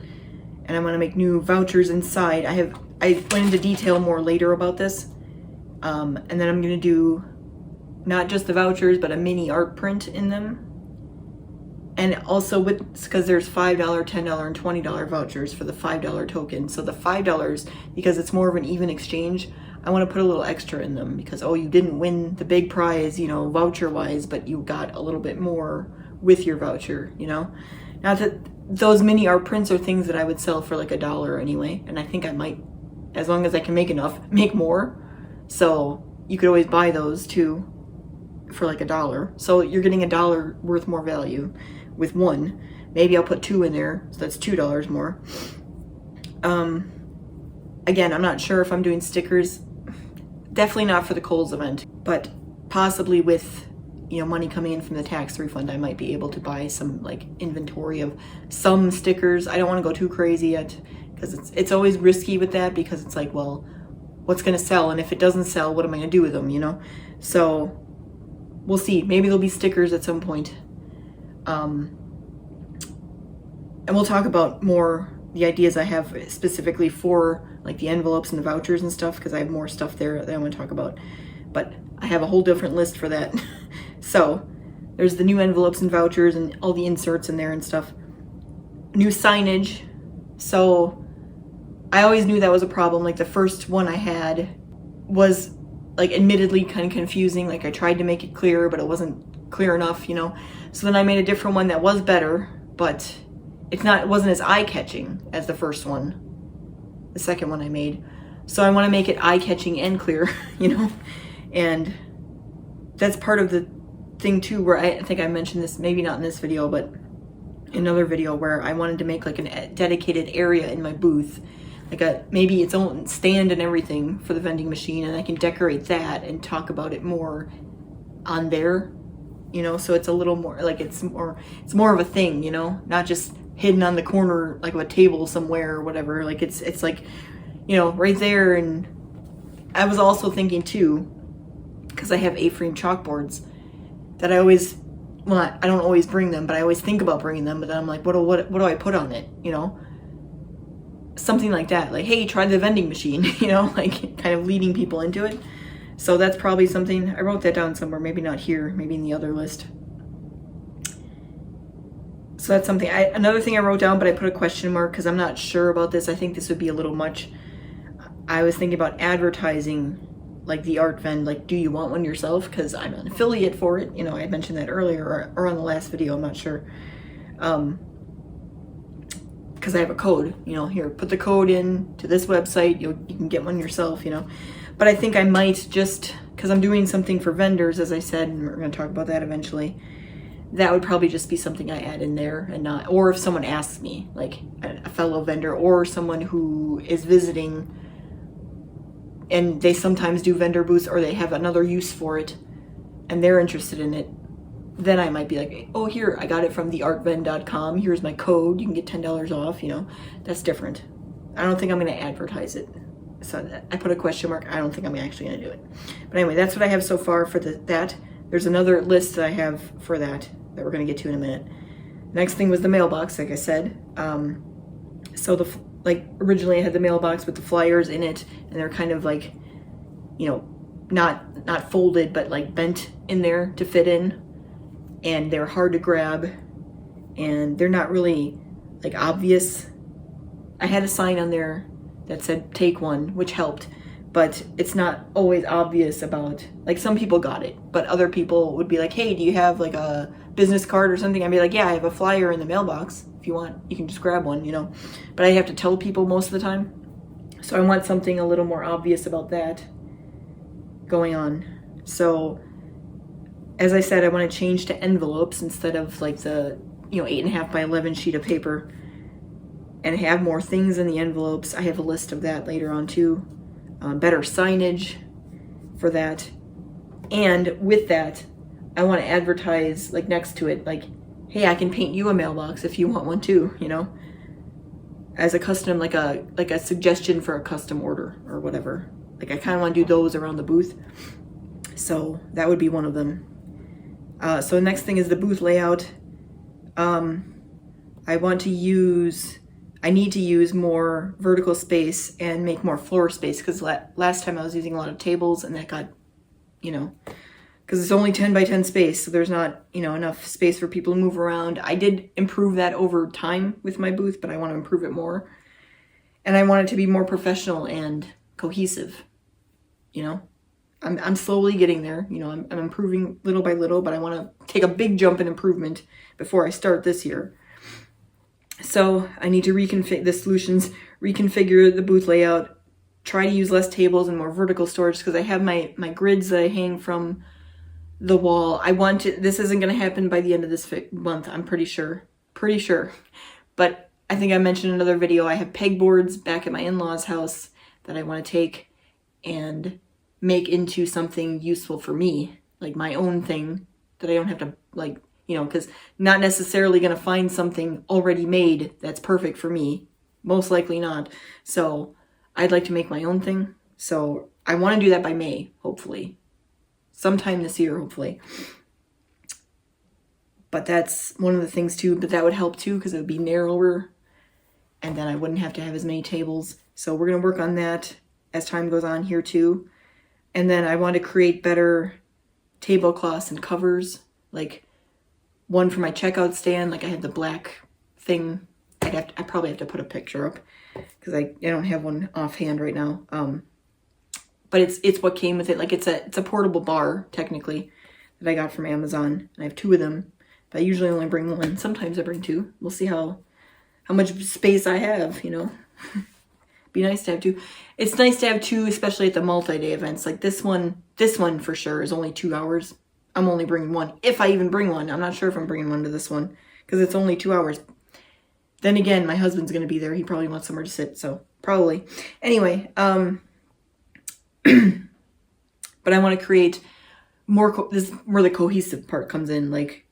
and I want to make new vouchers inside. I went into detail more later about this. And then I'm going to do not just the vouchers, but a mini art print in them. And also because there's $5, $10, and $20 vouchers for the $5 token. So the $5, because it's more of an even exchange, I want to put a little extra in them, because, you didn't win the big prize, voucher wise, but you got a little bit more with your voucher, Now that those mini art prints are things that I would sell for like $1 anyway. And I think I might as long as I can make more. So you could always buy those too for like $1. So you're getting $1 worth more value with one. Maybe I'll put 2 in there, so that's $2 more. Again, I'm not sure if I'm doing stickers. Definitely not for the Kohl's event, but possibly with, you know, money coming in from the tax refund, I might be able to buy some like inventory of some stickers. I don't want to go too crazy yet, because it's always risky with that, because it's like, well, what's going to sell? And if it doesn't sell, what am I going to do with them, you know? So we'll see. Maybe there'll be stickers at some point. And we'll talk about more the ideas I have specifically for like the envelopes and the vouchers and stuff, because I have more stuff there that I want to talk about. But I have a whole different list for that. So there's the new envelopes and vouchers and all the inserts in there and stuff. New signage. So I always knew that was a problem. Like the first one I had was like admittedly kind of confusing. Like I tried to make it clearer, but it wasn't clear enough, you know? So then I made a different one that was better, but it wasn't as eye-catching as the first one, the second one I made. So I want to make it eye-catching and clear, you know? And that's part of the thing too, where I think I mentioned this, maybe not in this video, but in another video, where I wanted to make like a dedicated area in my booth, like maybe its own stand and everything for the vending machine, and I can decorate that and talk about it more on there, you know? So it's a little more like it's more of a thing, you know, not just hidden on the corner like of a table somewhere or whatever. Like it's like, you know, right there. And I was also thinking too, because I have A-frame chalkboards that I always, well, I don't always bring them, but I always think about bringing them. But then I'm like, what do I put on it, you know? Something like that, like, hey, try the vending machine, you know, like kind of leading people into it. So that's probably something, I wrote that down somewhere, maybe not here, maybe in the other list. So that's something. Another thing I wrote down, but I put a question mark because I'm not sure about this. I think this would be a little much. I was thinking about advertising like the art vend, like, do you want one yourself? Because I'm an affiliate for it. You know, I mentioned that earlier or on the last video, I'm not sure. Because I have a code, you know, here, put the code in to this website, you can get one yourself, you know. But I think I might just, because I'm doing something for vendors, as I said, and we're going to talk about that eventually. That would probably just be something I add in there, and not, or if someone asks me, like a fellow vendor or someone who is visiting and they sometimes do vendor booths or they have another use for it and they're interested in it, then I might be like, oh, here, I got it from theartvend.com. Here's my code. You can get $10 off, you know. That's different. I don't think I'm going to advertise it. So I put a question mark. I don't think I'm actually going to do it. But anyway, that's what I have so far for that. There's another list that I have for that we're going to get to in a minute. Next thing was the mailbox, like I said. So originally I had the mailbox with the flyers in it, and they're kind of like, you know, not folded, but like bent in there to fit in, and they're hard to grab, and they're not really like obvious. I had a sign on there that said take one, which helped, but it's not always obvious about, like, some people got it, but other people would be like, hey, do you have like a business card or something? I'd be like, yeah, I have a flyer in the mailbox. If you want, you can just grab one, you know. But I have to tell people most of the time. So I want something a little more obvious about that going on. So as I said, I want to change to envelopes instead of like the, you know, 8.5 by 11 sheet of paper, and have more things in the envelopes. I have a list of that later on too. Better signage for that. And with that, I want to advertise like next to it, like, hey, I can paint you a mailbox if you want one too, you know, as a custom, like a suggestion for a custom order or whatever. Like I kind of want to do those around the booth. So that would be one of them. So the next thing is the booth layout. I need to use more vertical space and make more floor space, because last time I was using a lot of tables, and that got, you know, because it's only 10 by 10 space, so there's not, you know, enough space for people to move around. I did improve that over time with my booth, but I want to improve it more. And I want it to be more professional and cohesive, you know. I'm slowly getting there, you know, I'm improving little by little, but I want to take a big jump in improvement before I start this year. So I need to reconfigure the booth layout, try to use less tables and more vertical storage because I have my grids that I hang from the wall. This isn't going to happen by the end of this month, I'm pretty sure. But I think I mentioned in another video, I have pegboards back at my in-laws' house that I want to take and make into something useful for me, like my own thing that I don't have to, like, you know, because not necessarily going to find something already made that's perfect for me. Most likely not. So I'd like to make my own thing. So I want to do that by May, hopefully. Sometime this year, hopefully. But that's one of the things too, but that would help too because it would be narrower and then I wouldn't have to have as many tables. So we're going to work on that as time goes on here too. And then I want to create better tablecloths and covers, like one for my checkout stand. Like I had the black thing. I probably have to put a picture up because I don't have one offhand right now. But it's what came with it. Like it's a portable bar technically that I got from Amazon, and I have 2 of them. But I usually only bring 1. Sometimes I bring 2. We'll see how much space I have, you know. Be nice to have 2. It's nice to have 2, especially at the multi-day events. Like this one for sure is only 2 hours. I'm only bringing 1, if I even bring 1. I'm not sure if I'm bringing 1 to this one because it's only 2 hours. Then again, my husband's going to be there. He probably wants somewhere to sit, so probably. Anyway, but I want to create more, this is where the cohesive part comes in. Like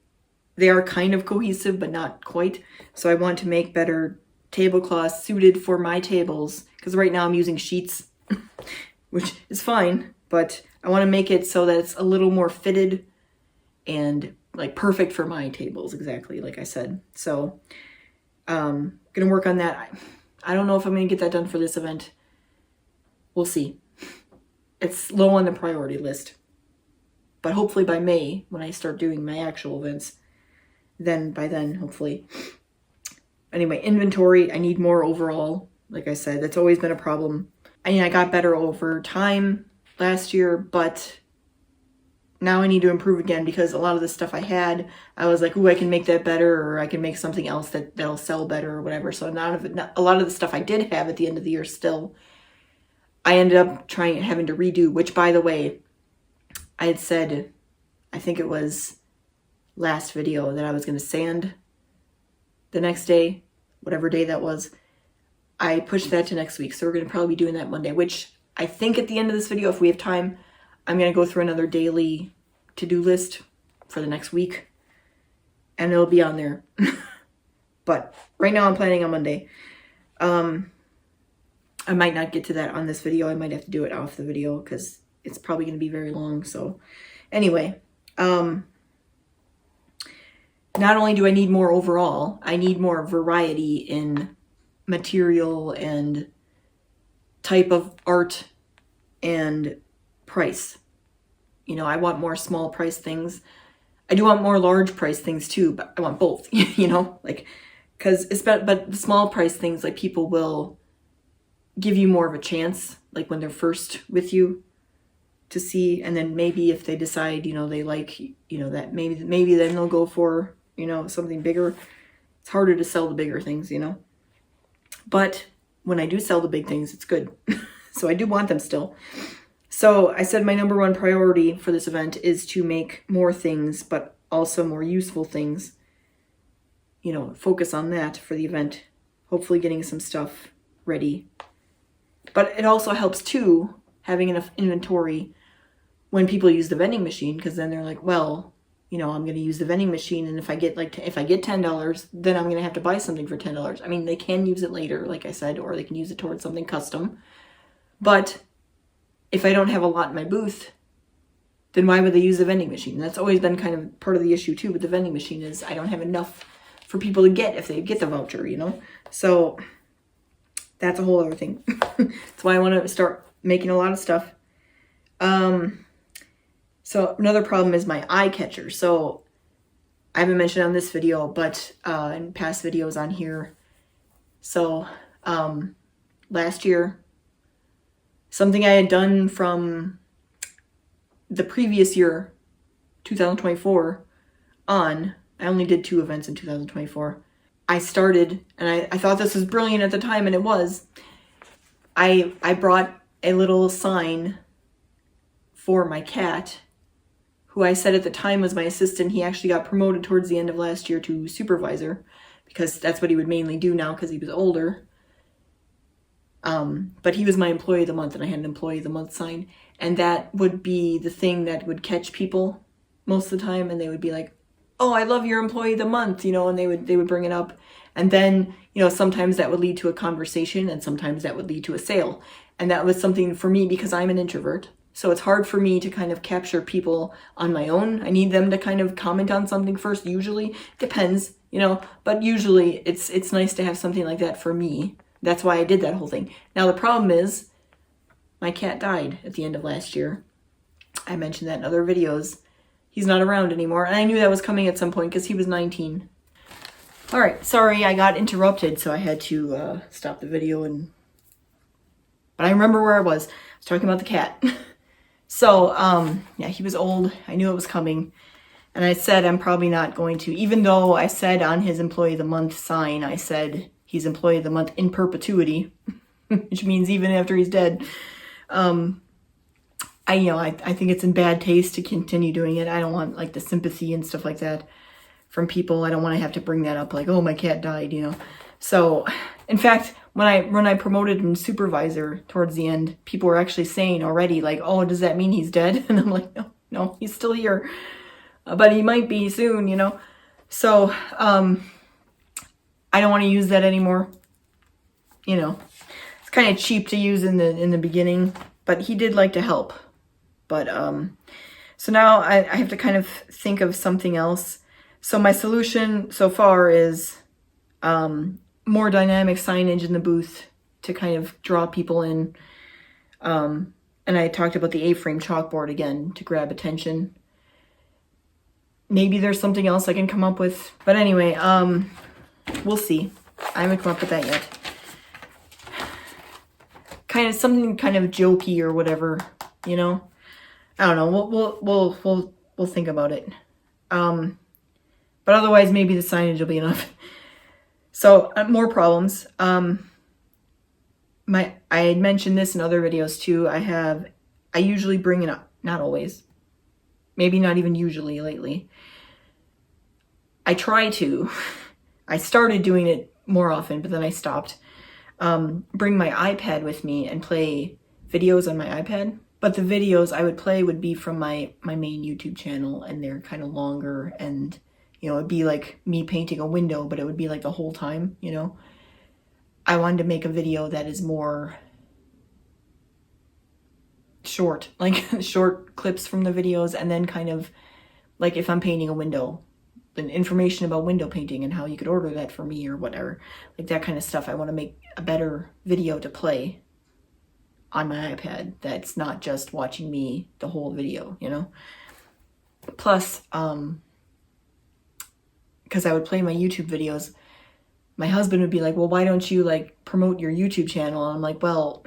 they are kind of cohesive, but not quite. So I want to make better tablecloths suited for my tables. Because right now I'm using sheets, which is fine. But I want to make it so that it's a little more fitted and like perfect for my tables. Exactly like I said. So going to work on that. I don't know if I'm going to get that done for this event. We'll see. It's low on the priority list. But hopefully by May, when I start doing my actual events, by then, hopefully. Anyway, inventory, I need more overall. Like I said, that's always been a problem. I mean, I got better over time last year, but now I need to improve again because a lot of the stuff I had, I was like, ooh, I can make that better, or I can make something else that'll sell better or whatever. So a lot of the stuff I did have at the end of the year still, I ended up having to redo, which by the way, I had said, I think it was last video, that I was going to sand the next day, whatever day that was. I pushed that to next week. So we're going to probably be doing that Monday, which I think at the end of this video, if we have time, I'm going to go through another daily to-do list for the next week. And it'll be on there. But right now I'm planning on Monday. I might not get to that on this video. I might have to do it off the video because it's probably going to be very long. So anyway, not only do I need more overall, I need more variety in material and type of art and price. You know, I want more small price things. I do want more large price things too, but I want both, you know, like, but the small price things, like people will give you more of a chance, like when they're first with you to see, and then maybe if they decide, you know, they like, you know, that maybe then they'll go for, you know, something bigger. It's harder to sell the bigger things, you know, but when I do sell the big things, it's good. So I do want them still. So I said my number 1 priority for this event is to make more things, but also more useful things, you know, focus on that for the event, hopefully getting some stuff ready. But it also helps too, having enough inventory when people use the vending machine, because then they're like, well, you know, I'm going to use the vending machine, and if I get $10, then I'm going to have to buy something for $10. I mean, they can use it later, like I said, or they can use it towards something custom. But if I don't have a lot in my booth, then why would they use the vending machine? That's always been kind of part of the issue too with the vending machine, is I don't have enough for people to get if they get the voucher, you know? So that's a whole other thing. That's why I want to start making a lot of stuff. So another problem is my eye catcher. So I haven't mentioned on this video, but in past videos on here. So last year, something I had done from the previous year, 2024, on, I only did 2 events in 2024. I started, and I thought this was brilliant at the time, and it was. I brought a little sign for my cat, who I said at the time was my assistant. He actually got promoted towards the end of last year to supervisor, because that's what he would mainly do now because he was older. But he was my employee of the month, and I had an employee of the month sign. And that would be the thing that would catch people most of the time. And they would be like, oh, I love your employee of the month, and they would bring it up. And then, sometimes that would lead to a conversation, and sometimes that would lead to a sale. And that was something for me, because I'm an introvert. So it's hard for me to kind of capture people on my own. I need them to kind of comment on something first, usually. Depends, but usually it's nice to have something like that for me. That's why I did that whole thing. Now the problem is, my cat died at the end of last year. I mentioned that in other videos. He's not around anymore, and I knew that was coming at some point because he was 19. All right, sorry, I got interrupted, so I had to stop the video. But I remember where I was. I was talking about the cat. So, yeah, he was old. I knew it was coming. And I said I'm probably not going to, even though I said on his Employee of the Month sign, I said he's Employee of the Month in perpetuity, which means even after he's dead. I think it's in bad taste to continue doing it. I don't want like the sympathy and stuff like that from people. I don't want to have to bring that up like, oh, my cat died, So, in fact, when I promoted him supervisor towards the end, people were actually saying already like, oh, does that mean he's dead? And I'm like, no, he's still here. But he might be soon, So, I don't want to use that anymore. It's kind of cheap to use in the beginning, but he did like to help. But, so now I have to kind of think of something else. So my solution so far is, more dynamic signage in the booth to kind of draw people in. And I talked about the A-frame chalkboard again to grab attention. Maybe there's something else I can come up with. But anyway, we'll see. I haven't come up with that yet. Kind of something kind of jokey or whatever, I don't know. We'll think about it. But otherwise, maybe the signage will be enough. So, more problems. I had mentioned this in other videos too. I usually bring it up, not always. Maybe not even usually lately. I started doing it more often, but then I stopped. Bring my iPad with me and play videos on my iPad. But the videos I would play would be from my main YouTube channel, and they're kind of longer, and it'd be like me painting a window, but it would be like the whole time, I wanted to make a video that is more short, like short clips from the videos, and then kind of like if I'm painting a window, then information about window painting and how you could order that for me or whatever, like that kind of stuff. I want to make a better video to play on my iPad that's not just watching me the whole video, Plus, because I would play my YouTube videos, my husband would be like, well, why don't you like promote your YouTube channel? And I'm like, well,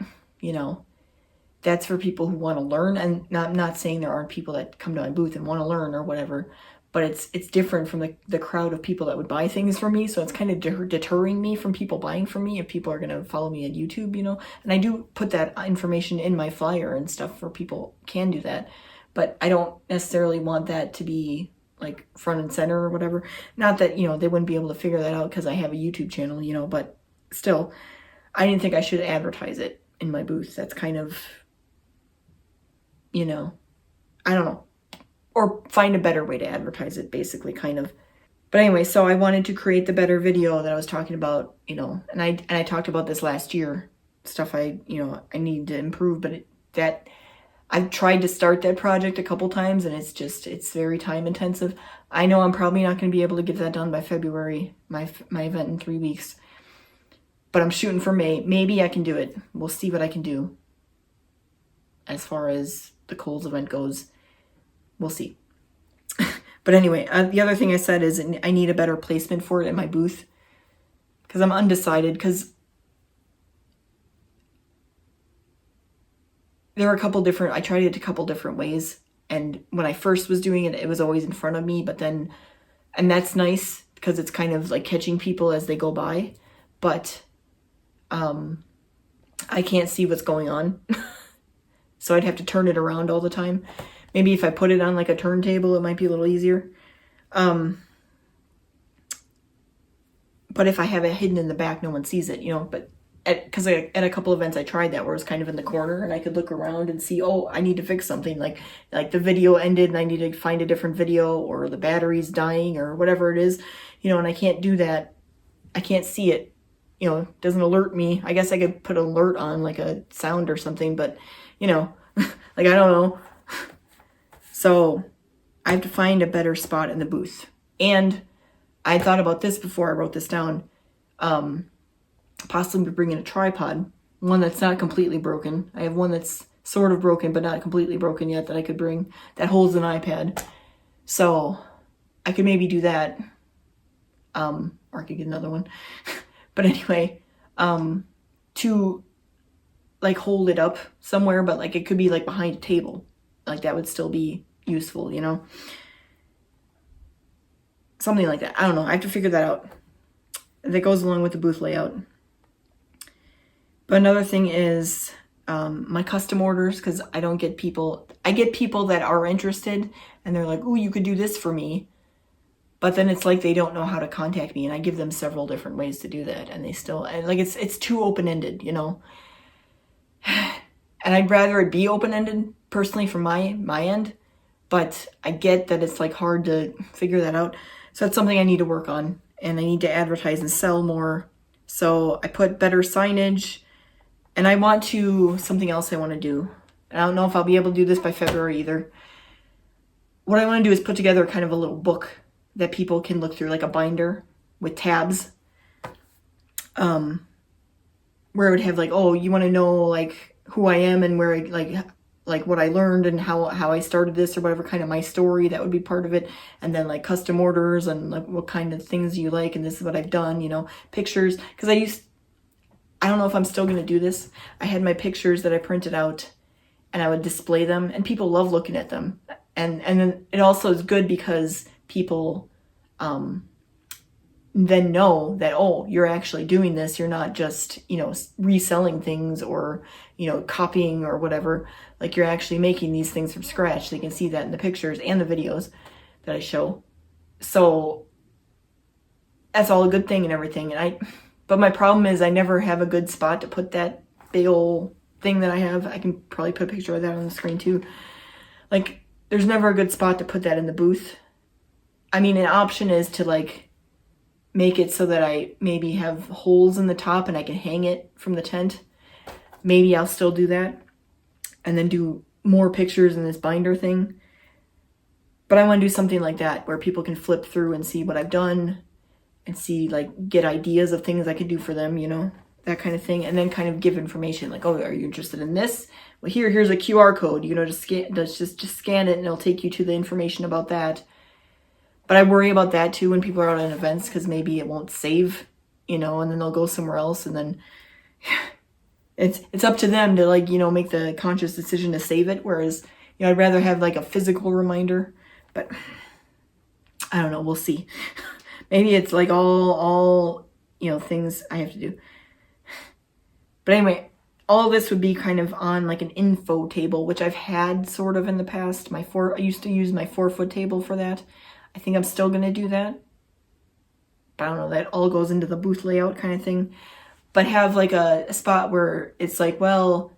that's for people who want to learn. And I'm not saying there aren't people that come to my booth and want to learn or whatever, but it's different from the crowd of people that would buy things from me. So it's kind of deterring me from people buying from me if people are going to follow me at YouTube, And I do put that information in my flyer and stuff for people can do that. But I don't necessarily want that to be like front and center or whatever. Not that, they wouldn't be able to figure that out because I have a YouTube channel, but still, I didn't think I should advertise it in my booth. That's kind of, I don't know. Or find a better way to advertise it, basically, kind of. But anyway, so I wanted to create the better video that I was talking about, and I talked about this last year, stuff I need to improve, but I've tried to start that project a couple times, and it's very time intensive. I know I'm probably not going to be able to get that done by February, my event in 3 weeks, but I'm shooting for May. Maybe I can do it. We'll see what I can do as far as the Kohl's event goes. We'll see. But anyway, the other thing I said is I need a better placement for it at my booth, because I'm undecided, because there are a couple different, I tried it a couple different ways. And when I first was doing it, it was always in front of me, but then, and that's nice because it's kind of like catching people as they go by, but I can't see what's going on. So I'd have to turn it around all the time. Maybe if I put it on like a turntable, it might be a little easier. But if I have it hidden in the back, no one sees it, you know. But because at a couple events I tried that where it was kind of in the corner and I could look around and see, oh, I need to fix something. Like the video ended and I need to find a different video, or the battery's dying or whatever it is, you know, and I can't do that. I can't see it, you know, it doesn't alert me. I guess I could put an alert on like a sound or something, but you know, like I don't know. So I have to find a better spot in the booth. And I thought about this before I wrote this down. Possibly bringing a tripod, one that's not completely broken. I have one that's sort of broken, but not completely broken yet, that I could bring, that holds an iPad. So I could maybe do that. Or I could get another one. But anyway, to like hold it up somewhere, but like it could be like behind a table. Like that would still be useful, you know? Something like that. I don't know. I have to figure that out. That goes along with the booth layout. But another thing is my custom orders, because I get people that are interested and they're like, oh, you could do this for me. But then it's like they don't know how to contact me, and I give them several different ways to do that, and they still, and like it's too open-ended, you know. And I'd rather it be open-ended personally from my end, but I get that it's like hard to figure that out. So that's something I need to work on, and I need to advertise and sell more. So I put better signage, and I want to, something else I want to do. And I don't know if I'll be able to do this by February either. What I want to do is put together kind of a little book that people can look through, like a binder with tabs, where it would have like, oh, you want to know like who I am and where I like what I learned and how I started this or whatever, kind of my story, that would be part of it. And then like custom orders and like what kind of things you like, and this is what I've done, you know, pictures. Because I don't know if I'm still going to do this. I had my pictures that I printed out and I would display them, and people love looking at them. And then it also is good because people then know that, oh, you're actually doing this. You're not just, you know, reselling things or, you know, copying or whatever. Like you're actually making these things from scratch. They can see that in the pictures and the videos that I show. So that's all a good thing and everything. But my problem is I never have a good spot to put that big old thing that I have. I can probably put a picture of that on the screen too. Like there's never a good spot to put that in the booth. I mean, an option is to like make it so that I maybe have holes in the top and I can hang it from the tent. Maybe I'll still do that and then do more pictures in this binder thing. But I want to do something like that where people can flip through and see what I've done and see, like, get ideas of things I could do for them, you know, that kind of thing. And then kind of give information like, oh, are you interested in this? Well, here's a QR code, you know, just scan it and it'll take you to the information about that. But I worry about that too when people are out on events, because maybe it won't save, you know, and then they'll go somewhere else, and then it's up to them to, like, you know, make the conscious decision to save it. Whereas, you know, I'd rather have like a physical reminder, but I don't know, we'll see. Maybe it's like all, you know, things I have to do. But anyway, all of this would be kind of on like an info table, which I've had sort of in the past. I used to use my 4-foot table for that. I think I'm still going to do that. But I don't know, that all goes into the booth layout kind of thing. But have like a spot where it's like, well,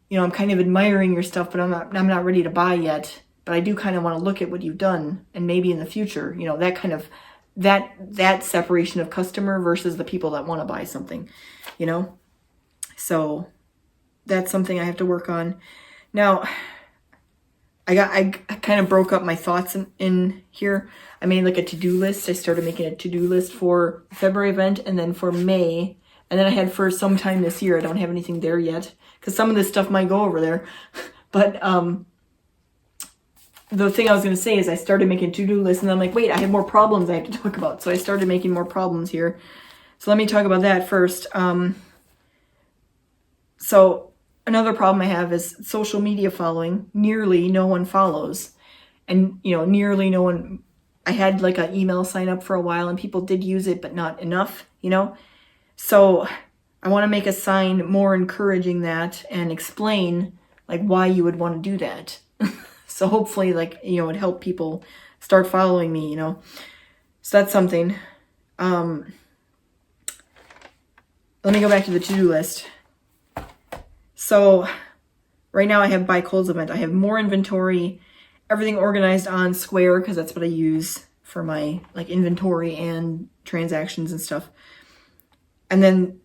you know, I'm kind of admiring your stuff, but I'm not ready to buy yet. But I do kind of want to look at what you've done, and maybe in the future, you know, that kind of, that separation of customer versus the people that want to buy something, you know? So that's something I have to work on. Now, I kind of broke up my thoughts in here. I made like a to-do list. I started making a to-do list for February event and then for May. And then I had for some time this year. I don't have anything there yet because some of this stuff might go over there. But the thing I was going to say is I started making a to-do list, and I'm like, wait, I have more problems I have to talk about. So I started making more problems here. So let me talk about that first. So another problem I have is social media following. Nearly no one follows. And, you know, nearly no one, I had like an email sign up for a while and people did use it, but not enough, you know? So I want to make a sign more encouraging that and explain like why you would want to do that. So hopefully, like, you know, it helped people start following me, you know. So that's something. Let me go back to the to-do list. So right now I have by Kohl's event. I have more inventory, everything organized on Square, because that's what I use for my like inventory and transactions and stuff. And then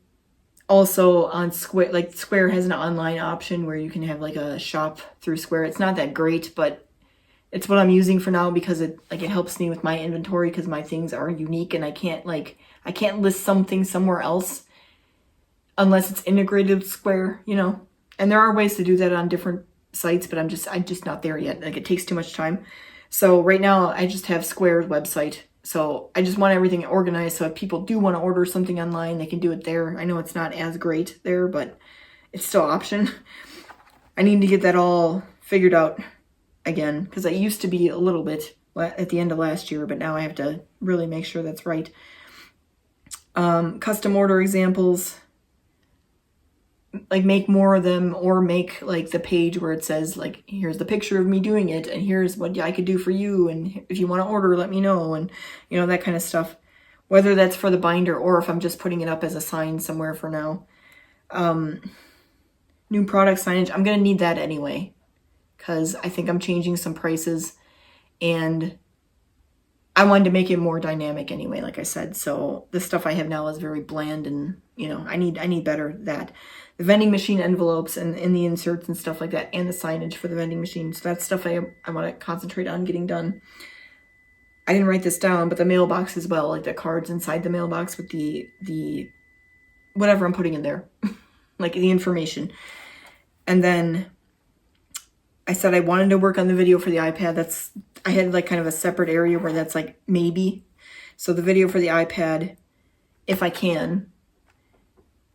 also on Square, like Square has an online option where you can have like a shop through Square. It's not that great, but it's what I'm using for now because it helps me with my inventory, because my things are unique and I can't list something somewhere else unless it's integrated with Square, you know. And there are ways to do that on different sites, but I'm just not there yet. Like, it takes too much time. So right now I just have Square's website. So I just want everything organized, so if people do want to order something online, they can do it there. I know it's not as great there, but it's still an option. I need to get that all figured out again, because I used to be a little bit at the end of last year, but now I have to really make sure that's right. Custom order examples, like make more of them, or make like the page where it says like, here's the picture of me doing it, and here's what I could do for you, and if you want to order, let me know, and you know, that kind of stuff, whether that's for the binder or if I'm just putting it up as a sign somewhere for now. New product signage, I'm gonna need that anyway, because I think I'm changing some prices and I wanted to make it more dynamic anyway, like I said. So the stuff I have now is very bland, and you know, I need better that. The vending machine envelopes and the inserts and stuff like that, and the signage for the vending machine. So that's stuff I want to concentrate on getting done. I didn't write this down, but the mailbox as well, like the cards inside the mailbox with the whatever I'm putting in there, like the information. And then I said I wanted to work on the video for the iPad. I had like kind of a separate area where that's like maybe. So the video for the iPad, if I can,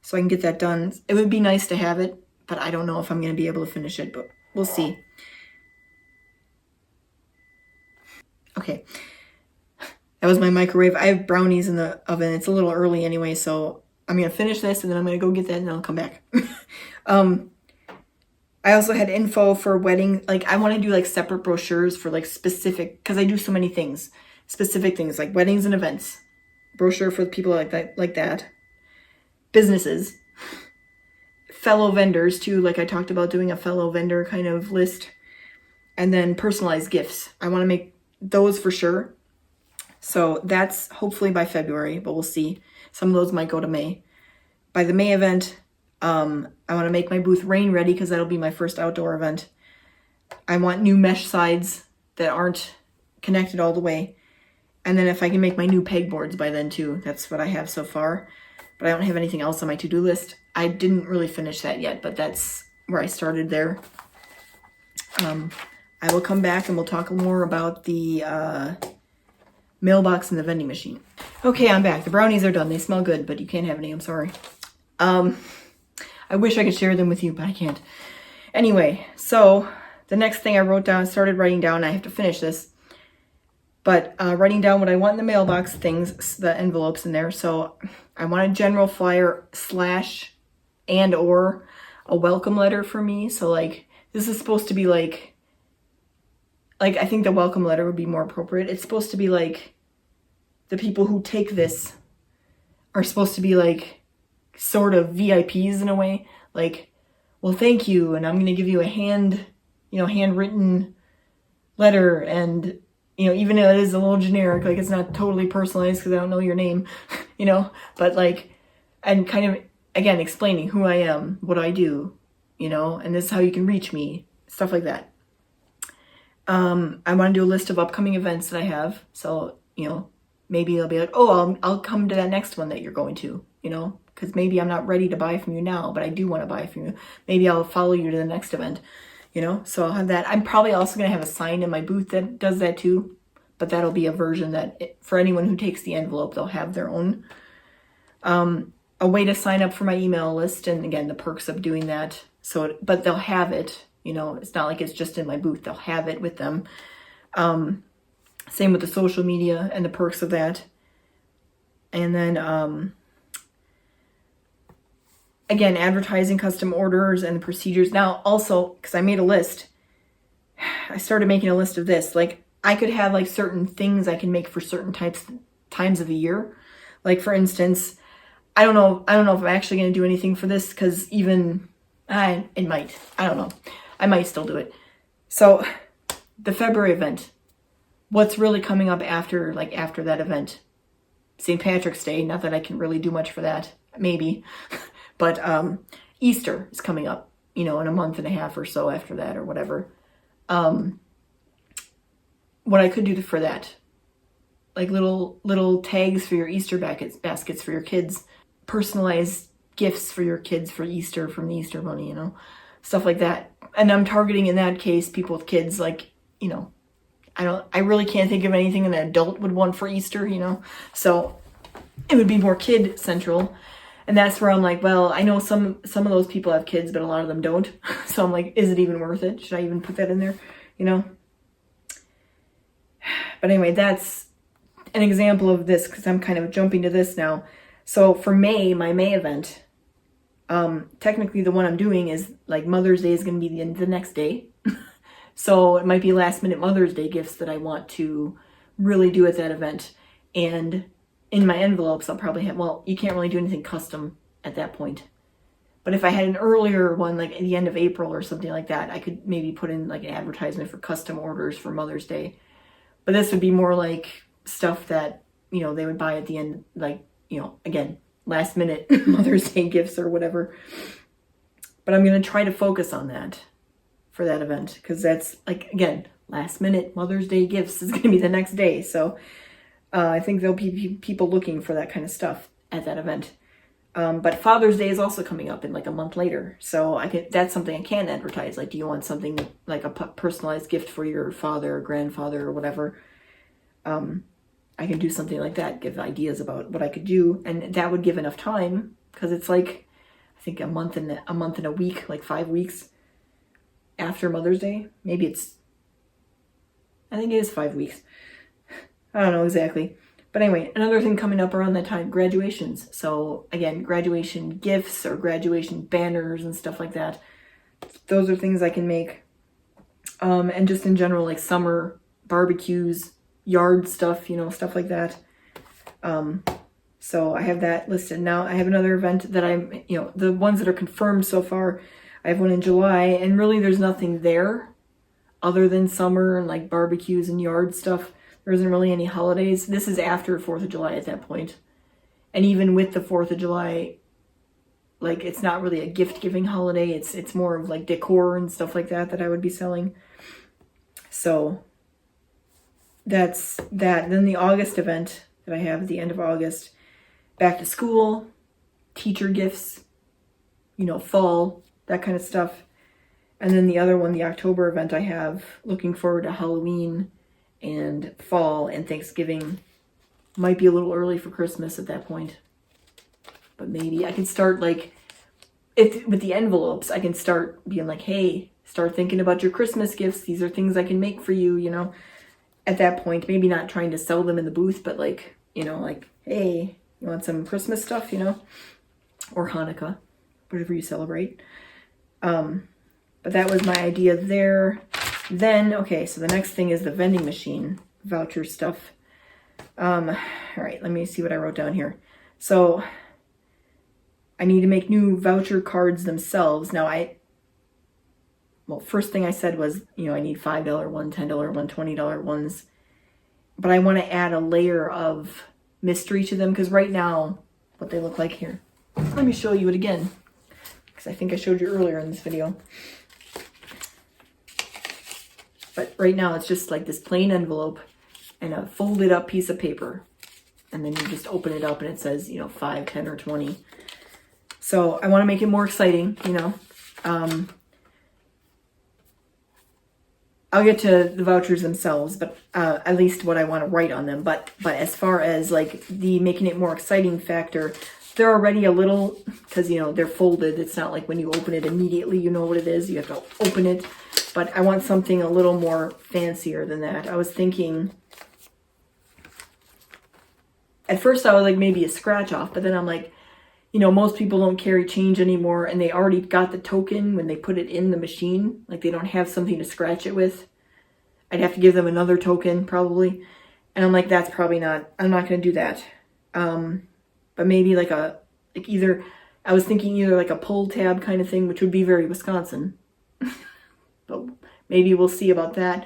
so I can get that done. It would be nice to have it, but I don't know if I'm going to be able to finish it, but we'll see. Okay. That was my microwave. I have brownies in the oven. It's a little early anyway, so I'm going to finish this and then I'm going to go get that and I'll come back. I also had info for wedding. Like, I want to do like separate brochures for like specific, because I do so many things, specific things like weddings and events. Brochure for people like that. Businesses. Fellow vendors too. Like I talked about doing a fellow vendor kind of list. And then personalized gifts. I want to make those for sure. So that's hopefully by February, but we'll see. Some of those might go to May. By the May event, I want to make my booth rain ready, because that'll be my first outdoor event. I want new mesh sides that aren't connected all the way. And then if I can make my new pegboards by then too. That's what I have so far. But I don't have anything else on my to-do list. I didn't really finish that yet, but that's where I started there. I will come back and we'll talk more about the mailbox and the vending machine. Okay, I'm back. The brownies are done. They smell good, but you can't have any. I'm sorry. I wish I could share them with you, but I can't. Anyway, so the next thing I started writing down, I have to finish this, but writing down what I want in the mailbox things, the envelopes in there. So I want a general flyer / and or a welcome letter for me. So like, this is supposed to be like I think the welcome letter would be more appropriate. It's supposed to be like, the people who take this are supposed to be like sort of VIPs in a way, like, well, thank you, and I'm going to give you a handwritten letter, and you know, even though it is a little generic, like it's not totally personalized because I don't know your name, you know, but like, and kind of again explaining who I am, what I do, you know, and this is how you can reach me, stuff like that. I want to do a list of upcoming events that I have, so you know, maybe they'll be like, oh, I'll come to that next one that you're going to, you know, because maybe I'm not ready to buy from you now, but I do want to buy from you. Maybe I'll follow you to the next event, you know, so I'll have that. I'm probably also going to have a sign in my booth that does that too, but that'll be a version that for anyone who takes the envelope, they'll have their own. A way to sign up for my email list, and again, the perks of doing that. But they'll have it, you know, it's not like it's just in my booth, they'll have it with them. Same with the social media and the perks of that. And then again, advertising custom orders and the procedures. Now also, because I made a list, I started making a list of this. Like I could have like certain things I can make for certain times of the year. Like for instance, I don't know if I'm actually going to do anything for this, because even it might. I don't know. I might still do it. So the February event, what's really coming up after that event? St. Patrick's Day. Not that I can really do much for that, maybe, but Easter is coming up, you know, in a month and a half or so after that, or whatever. What I could do for that, like little tags for your Easter baskets for your kids, personalized gifts for your kids for Easter from the Easter Bunny, you know, stuff like that. And I'm targeting in that case people with kids, like, you know, I really can't think of anything an adult would want for Easter, you know, so it would be more kid central. And that's where I'm like, well, I know some of those people have kids, but a lot of them don't. So I'm like, is it even worth it? Should I even put that in there? You know? But anyway, that's an example of this, because I'm kind of jumping to this now. So for May, my May event, technically the one I'm doing is like Mother's Day is going to be the next day. So it might be last minute Mother's Day gifts that I want to really do at that event. And in my envelopes, I'll probably have, well, you can't really do anything custom at that point. But if I had an earlier one, like at the end of April or something like that, I could maybe put in like an advertisement for custom orders for Mother's Day. But this would be more like stuff that, you know, they would buy at the end, like, you know, again, last minute Mother's Day gifts or whatever. But I'm going to try to focus on that for that event, because that's like, again, last minute Mother's Day gifts is going to be the next day. So I think there'll be people looking for that kind of stuff at that event. But Father's Day is also coming up in like a month later. So that's something I can advertise. Like, do you want something like a personalized gift for your father or grandfather or whatever? I can do something like that, give ideas about what I could do. And that would give enough time, because it's like, I think a month and a week, like 5 weeks after Mother's Day. Maybe I think it is 5 weeks. I don't know exactly. But anyway, another thing coming up around that time, graduations. So again, graduation gifts or graduation banners and stuff like that. Those are things I can make. And just in general, like summer barbecues, yard stuff, you know, stuff like that. So I have that listed. Now I have another event that I'm, you know, the ones that are confirmed so far. I have one in July, and really there's nothing there other than summer and like barbecues and yard stuff. There isn't really any holidays. This is after 4th of July at that point. And even with the 4th of July, like it's not really a gift-giving holiday. It's more of like decor and stuff like that I would be selling. So that's that. Then the August event that I have at the end of August, back to school, teacher gifts, you know, fall, that kind of stuff. And then the other one, the October event, I have looking forward to Halloween and fall and Thanksgiving. Might be a little early for Christmas at that point, but maybe I can start like, if with the envelopes, I can start being like, hey, start thinking about your Christmas gifts. These are things I can make for you, you know, at that point. Maybe not trying to sell them in the booth, but like, you know, like, hey, you want some Christmas stuff, you know, or Hanukkah, whatever you celebrate. But that was my idea there. Then, okay, so the next thing is the vending machine voucher stuff. All right, let me see what I wrote down here. So I need to make new voucher cards themselves. Now first thing I said was, you know, I need $5 one, $10 one, $20 ones. But I want to add a layer of mystery to them, because right now, what they look like here. Let me show you it again, because I think I showed you earlier in this video. But right now it's just like this plain envelope and a folded up piece of paper. And then you just open it up and it says, you know, 5, 10, or 20. So I want to make it more exciting, you know. I'll get to the vouchers themselves, but at least what I want to write on them. But as far as like the making it more exciting factor, they're already a little, because, you know, they're folded. It's not like when you open it immediately, you know what it is. You have to open it. But I want something a little more fancier than that. I was thinking, at first I was like maybe a scratch off, but then I'm like, you know, most people don't carry change anymore, and they already got the token when they put it in the machine. Like, they don't have something to scratch it with. I'd have to give them another token probably. And I'm like, that's probably not, I'm not going to do that. But maybe like either, I was thinking either like a pull tab kind of thing, which would be very Wisconsin. But maybe we'll see about that.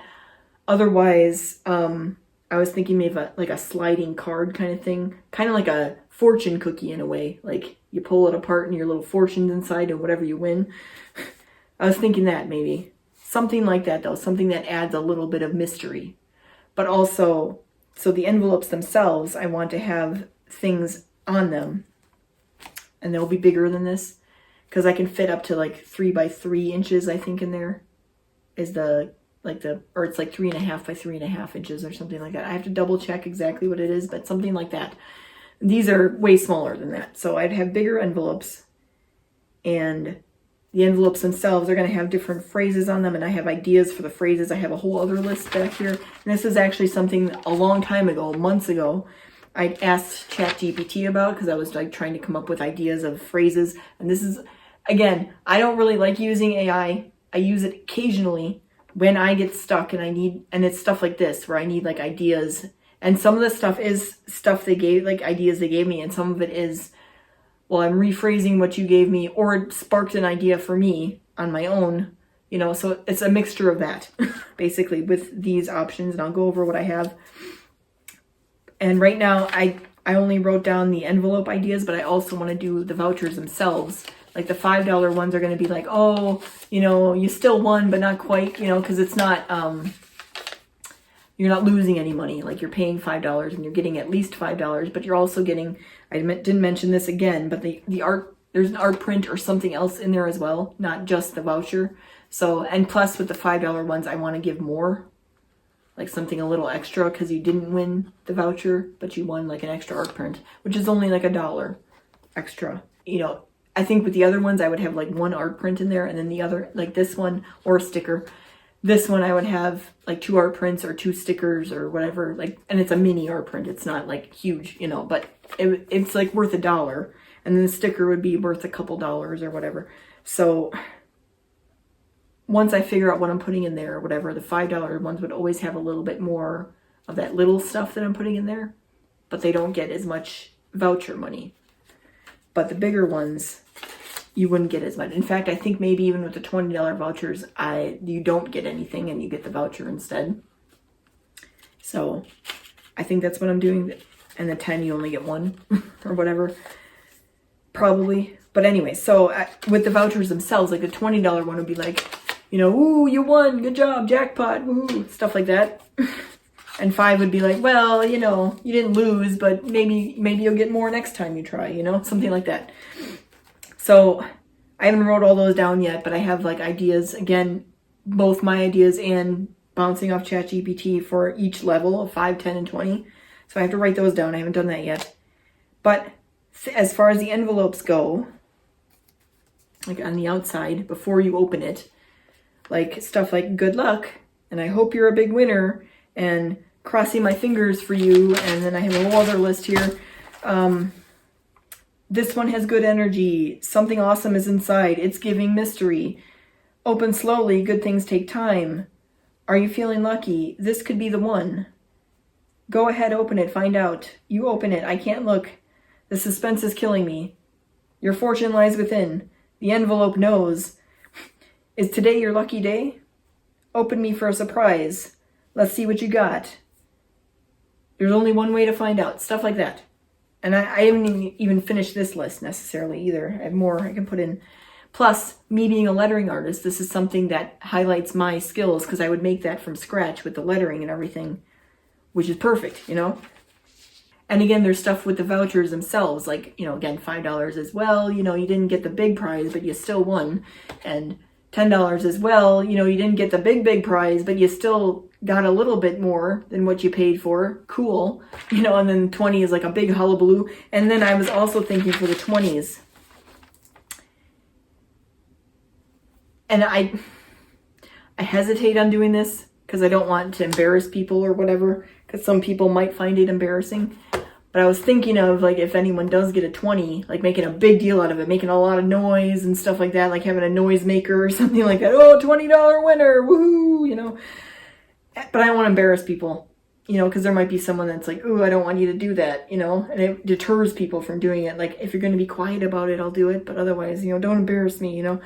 Otherwise, I was thinking maybe like a sliding card kind of thing. Kind of like a fortune cookie in a way. Like, you pull it apart and your little fortune's inside and whatever you win. I was thinking that maybe. Something like that though. Something that adds a little bit of mystery. But also, so the envelopes themselves, I want to have things on them. And they'll be bigger than this. Because I can fit up to like 3 by 3 inches, I think, in there. Is or it's like 3.5 by 3.5 inches or something like that. I have to double check exactly what it is, but something like that. These are way smaller than that. So I'd have bigger envelopes, and the envelopes themselves are going to have different phrases on them, and I have ideas for the phrases. I have a whole other list back here. And this is actually something a long time ago, months ago, I asked ChatGPT about, because I was like trying to come up with ideas of phrases. And this is, again, I don't really like using AI. I use it occasionally when I get stuck and it's stuff like this where I need like ideas. And some of the stuff is stuff they gave, like ideas they gave me, and some of it is, well, I'm rephrasing what you gave me, or it sparked an idea for me on my own, you know, so it's a mixture of that, basically, with these options, and I'll go over what I have. And right now, I only wrote down the envelope ideas, but I also want to do the vouchers themselves. Like the $5 ones are going to be like, oh, you know, you still won, but not quite, you know, because it's not, you're not losing any money. Like, you're paying $5 and you're getting at least $5, but you're also getting, didn't mention this again, but the art, there's an art print or something else in there as well, not just the voucher. So, and plus with the $5 ones, I want to give more, like something a little extra, because you didn't win the voucher, but you won like an extra art print, which is only like $1 extra. You know, I think with the other ones, I would have like one art print in there, and then the other, like this one, or a sticker. This one I would have like 2 art prints or 2 stickers or whatever, like, and it's a mini art print. It's not like huge, you know, but it's like worth $1, and then the sticker would be worth a couple dollars or whatever. So once I figure out what I'm putting in there or whatever, the $5 ones would always have a little bit more of that little stuff that I'm putting in there, but they don't get as much voucher money. But the bigger ones, you wouldn't get as much. In fact, I think maybe even with the $20 vouchers, you don't get anything and you get the voucher instead. So I think that's what I'm doing. And the 10, you only get 1 or whatever, probably. But anyway, so with the vouchers themselves, like the $20 one would be like, you know, ooh, you won, good job, jackpot, woo, stuff like that. And 5 would be like, well, you know, you didn't lose, but maybe you'll get more next time you try, you know, something like that. So I haven't wrote all those down yet, but I have like ideas, again, both my ideas and bouncing off ChatGPT for each level of 5, 10, and 20. So I have to write those down. I haven't done that yet. But as far as the envelopes go, like on the outside, before you open it, like stuff like good luck, and I hope you're a big winner, and crossing my fingers for you, and then I have a whole other list here. This one has good energy. Something awesome is inside. It's giving mystery. Open slowly. Good things take time. Are you feeling lucky? This could be the one. Go ahead, open it. Find out. You open it. I can't look. The suspense is killing me. Your fortune lies within. The envelope knows. Is today your lucky day? Open me for a surprise. Let's see what you got. There's only one way to find out. Stuff like that. And I haven't even finished this list necessarily either. I have more I can put in. Plus, me being a lettering artist, this is something that highlights my skills, because I would make that from scratch with the lettering and everything, which is perfect, you know? And again, there's stuff with the vouchers themselves, like, you know, again, $5 as well. You know, you didn't get the big prize, but you still won. And $10 as well. You know, you didn't get the big prize, but you still got a little bit more than what you paid for. Cool. You know, and then 20 is like a big hullabaloo. And then I was also thinking for the 20s. And I hesitate on doing this because I don't want to embarrass people or whatever, because some people might find it embarrassing. But I was thinking of, like, if anyone does get a 20, like making a big deal out of it, making a lot of noise and stuff like that, like having a noise maker or something like that. Oh, $20 winner, woohoo, you know. But I don't want to embarrass people, you know, because there might be someone that's like, ooh, I don't want you to do that, you know, and it deters people from doing it. Like, if you're going to be quiet about it, I'll do it, but otherwise, you know, don't embarrass me, you know.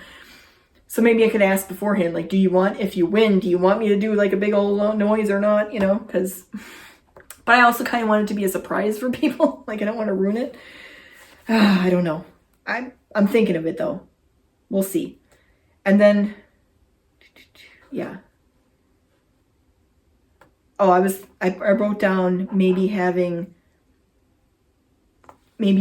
So maybe I could ask beforehand, like, if you win, do you want me to do like a big old noise or not, you know, but I also kind of want it to be a surprise for people. Like, I don't want to ruin it. I don't know. I'm thinking of it though. We'll see. And then, yeah. Oh, I wrote down maybe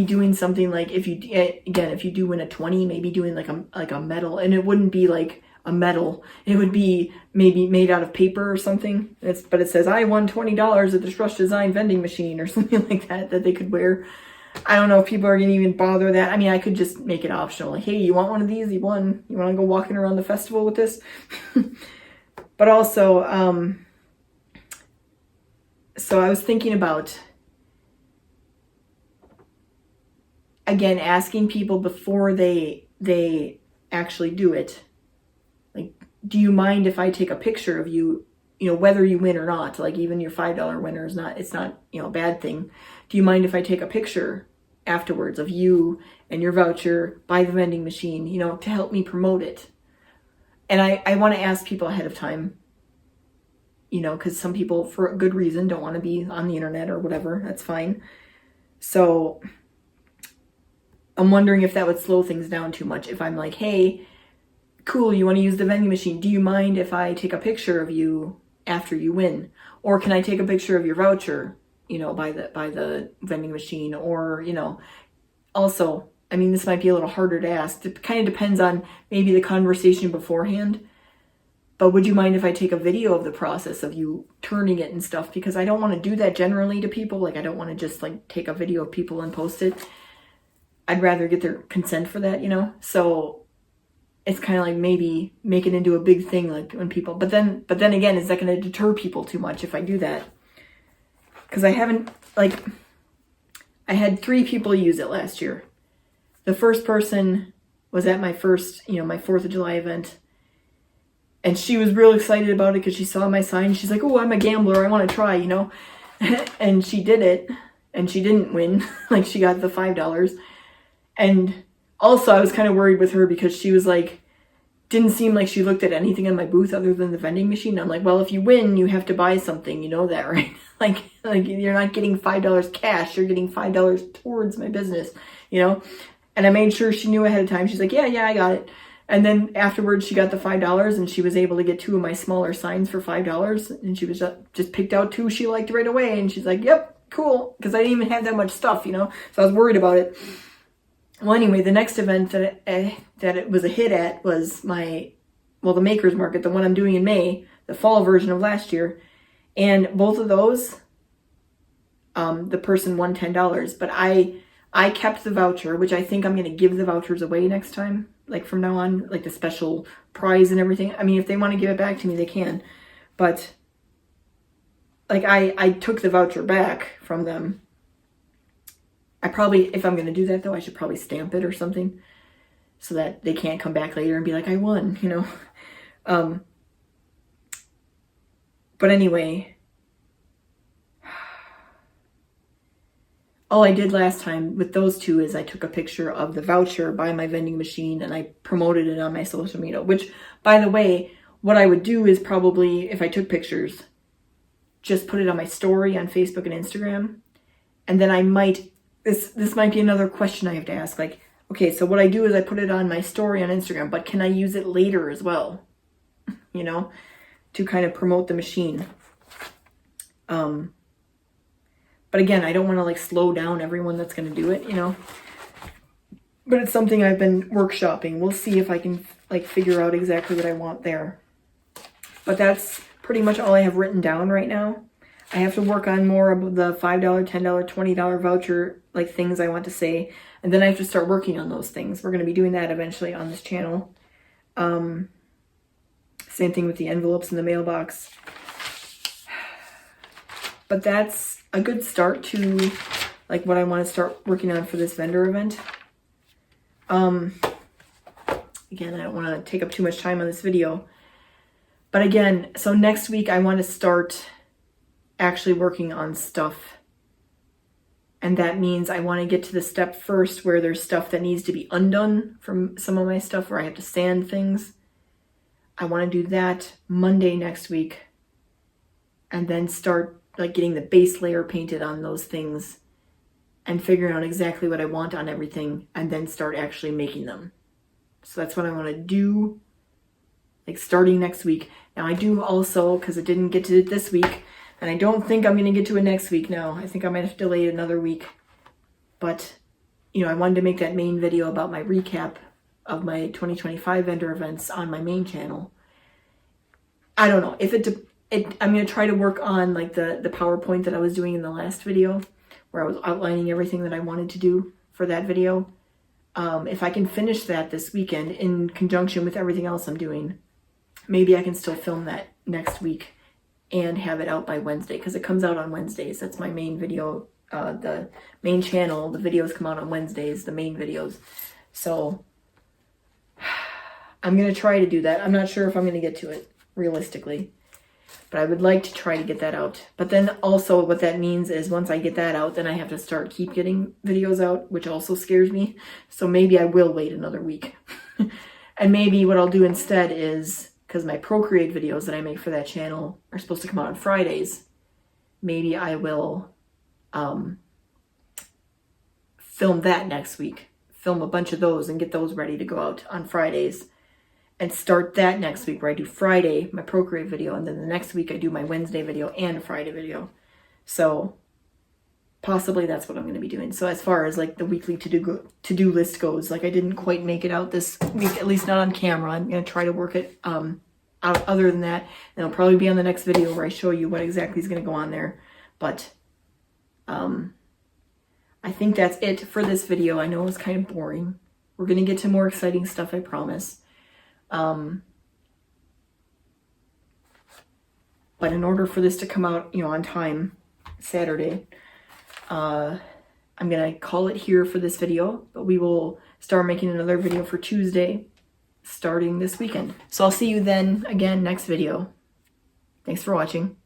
doing something like, if you do win a 20, maybe doing like a medal, and it wouldn't be like a medal. It would be maybe made out of paper or something. But it says, I won $20 at the Shrush Design vending machine or something like that they could wear. I don't know if people are going to even bother that. I mean, I could just make it optional. Like, hey, you want one of these? You won. You want to go walking around the festival with this? But also, so I was thinking about, again, asking people before they actually do it. Like, do you mind if I take a picture of you, you know, whether you win or not? Like, even your $5 winner it's not, you know, a bad thing. Do you mind if I take a picture afterwards of you and your voucher by the vending machine, you know, to help me promote it? And I want to ask people ahead of time, you know, because some people, for a good reason, don't want to be on the internet or whatever. That's fine. So I'm wondering if that would slow things down too much. If I'm like, hey, cool, you want to use the vending machine. Do you mind if I take a picture of you after you win? Or can I take a picture of your voucher, you know, by the vending machine? Or, you know, also, I mean, this might be a little harder to ask. It kind of depends on maybe the conversation beforehand. But would you mind if I take a video of the process of you turning it and stuff? Because I don't want to do that generally to people. Like, I don't want to just like take a video of people and post it. I'd rather get their consent for that, you know? So it's kind of like maybe make it into a big thing, like when people, but then again, is that going to deter people too much if I do that? Because I had 3 people use it last year. The first person was at my first, you know, my 4th of July event. And she was real excited about it because she saw my sign. She's like, oh, I'm a gambler. I want to try, you know? And she did it. And she didn't win. Like, she got the $5. And also, I was kind of worried with her because she was like, didn't seem like she looked at anything in my booth other than the vending machine. I'm like, well, if you win, you have to buy something. You know that, right? like you're not getting $5 cash. You're getting $5 towards my business, you know? And I made sure she knew ahead of time. She's like, yeah, I got it. And then afterwards, she got the $5 and she was able to get 2 of my smaller signs for $5. And she was just picked out 2 she liked right away. And she's like, yep, cool. Because I didn't even have that much stuff, you know? So I was worried about it. Well, anyway, the next event that it was a hit at was the Makers Market, the one I'm doing in May, the fall version of last year. And both of those, the person won $10. But I kept the voucher, which I think I'm going to give the vouchers away next time. Like, from now on, like the special prize and everything. I mean, if they want to give it back to me, they can. But, like, I took the voucher back from them. I probably, if I'm going to do that, though, I should probably stamp it or something so that they can't come back later and be like, I won, you know. But anyway, all I did last time with those 2 is I took a picture of the voucher by my vending machine and I promoted it on my social media, which, by the way, what I would do is probably, if I took pictures, just put it on my story on Facebook and Instagram. And then I might, this might be another question I have to ask. Like, okay, so what I do is I put it on my story on Instagram, but can I use it later as well? You know, to kind of promote the machine. But again, I don't want to like slow down everyone that's going to do it, you know. But it's something I've been workshopping. We'll see if I can like figure out exactly what I want there. But that's pretty much all I have written down right now. I have to work on more of the $5, $10, $20 voucher like things I want to say. And then I have to start working on those things. We're going to be doing that eventually on this channel. Same thing with the envelopes in the mailbox. But that's a good start to like what I want to start working on for this vendor event. Again, I don't want to take up too much time on this video. But again, so next week I want to start actually working on stuff. And that means I want to get to the step first where there's stuff that needs to be undone from some of my stuff where I have to sand things. I want to do that Monday next week. And then start like getting the base layer painted on those things and figuring out exactly what I want on everything and then start actually making them. So that's what I want to do, like starting next week. Now I do also, because I didn't get to it this week, and I don't think I'm going to get to it next week now. I think I might have to delay it another week. But, you know, I wanted to make that main video about my recap of my 2025 vendor events on my main channel. I don't know. If I'm going to try to work on like the PowerPoint that I was doing in the last video, where I was outlining everything that I wanted to do for that video. If I can finish that this weekend in conjunction with everything else I'm doing, maybe I can still film that next week and have it out by Wednesday, because it comes out on Wednesdays. That's my main video, the main channel. The videos come out on Wednesdays, the main videos. So I'm going to try to do that. I'm not sure if I'm going to get to it realistically, but I would like to try to get that out. But then also what that means is once I get that out, then I have to keep getting videos out, which also scares me. So maybe I will wait another week. And maybe what I'll do instead is, because my Procreate videos that I make for that channel are supposed to come out on Fridays, maybe I will film that next week. Film a bunch of those and get those ready to go out on Fridays. And start that next week where I do Friday, my Procreate video, and then the next week I do my Wednesday video and Friday video. So possibly that's what I'm going to be doing. So as far as like the weekly to-do list goes, like I didn't quite make it out this week, at least not on camera. I'm going to try to work it out other than that. And it'll probably be on the next video where I show you what exactly is going to go on there. But I think that's it for this video. I know it was kind of boring. We're going to get to more exciting stuff, I promise. But in order for this to come out, you know, on time, Saturday, I'm going to call it here for this video, but we will start making another video for Tuesday, starting this weekend. So I'll see you then again next video. Thanks for watching.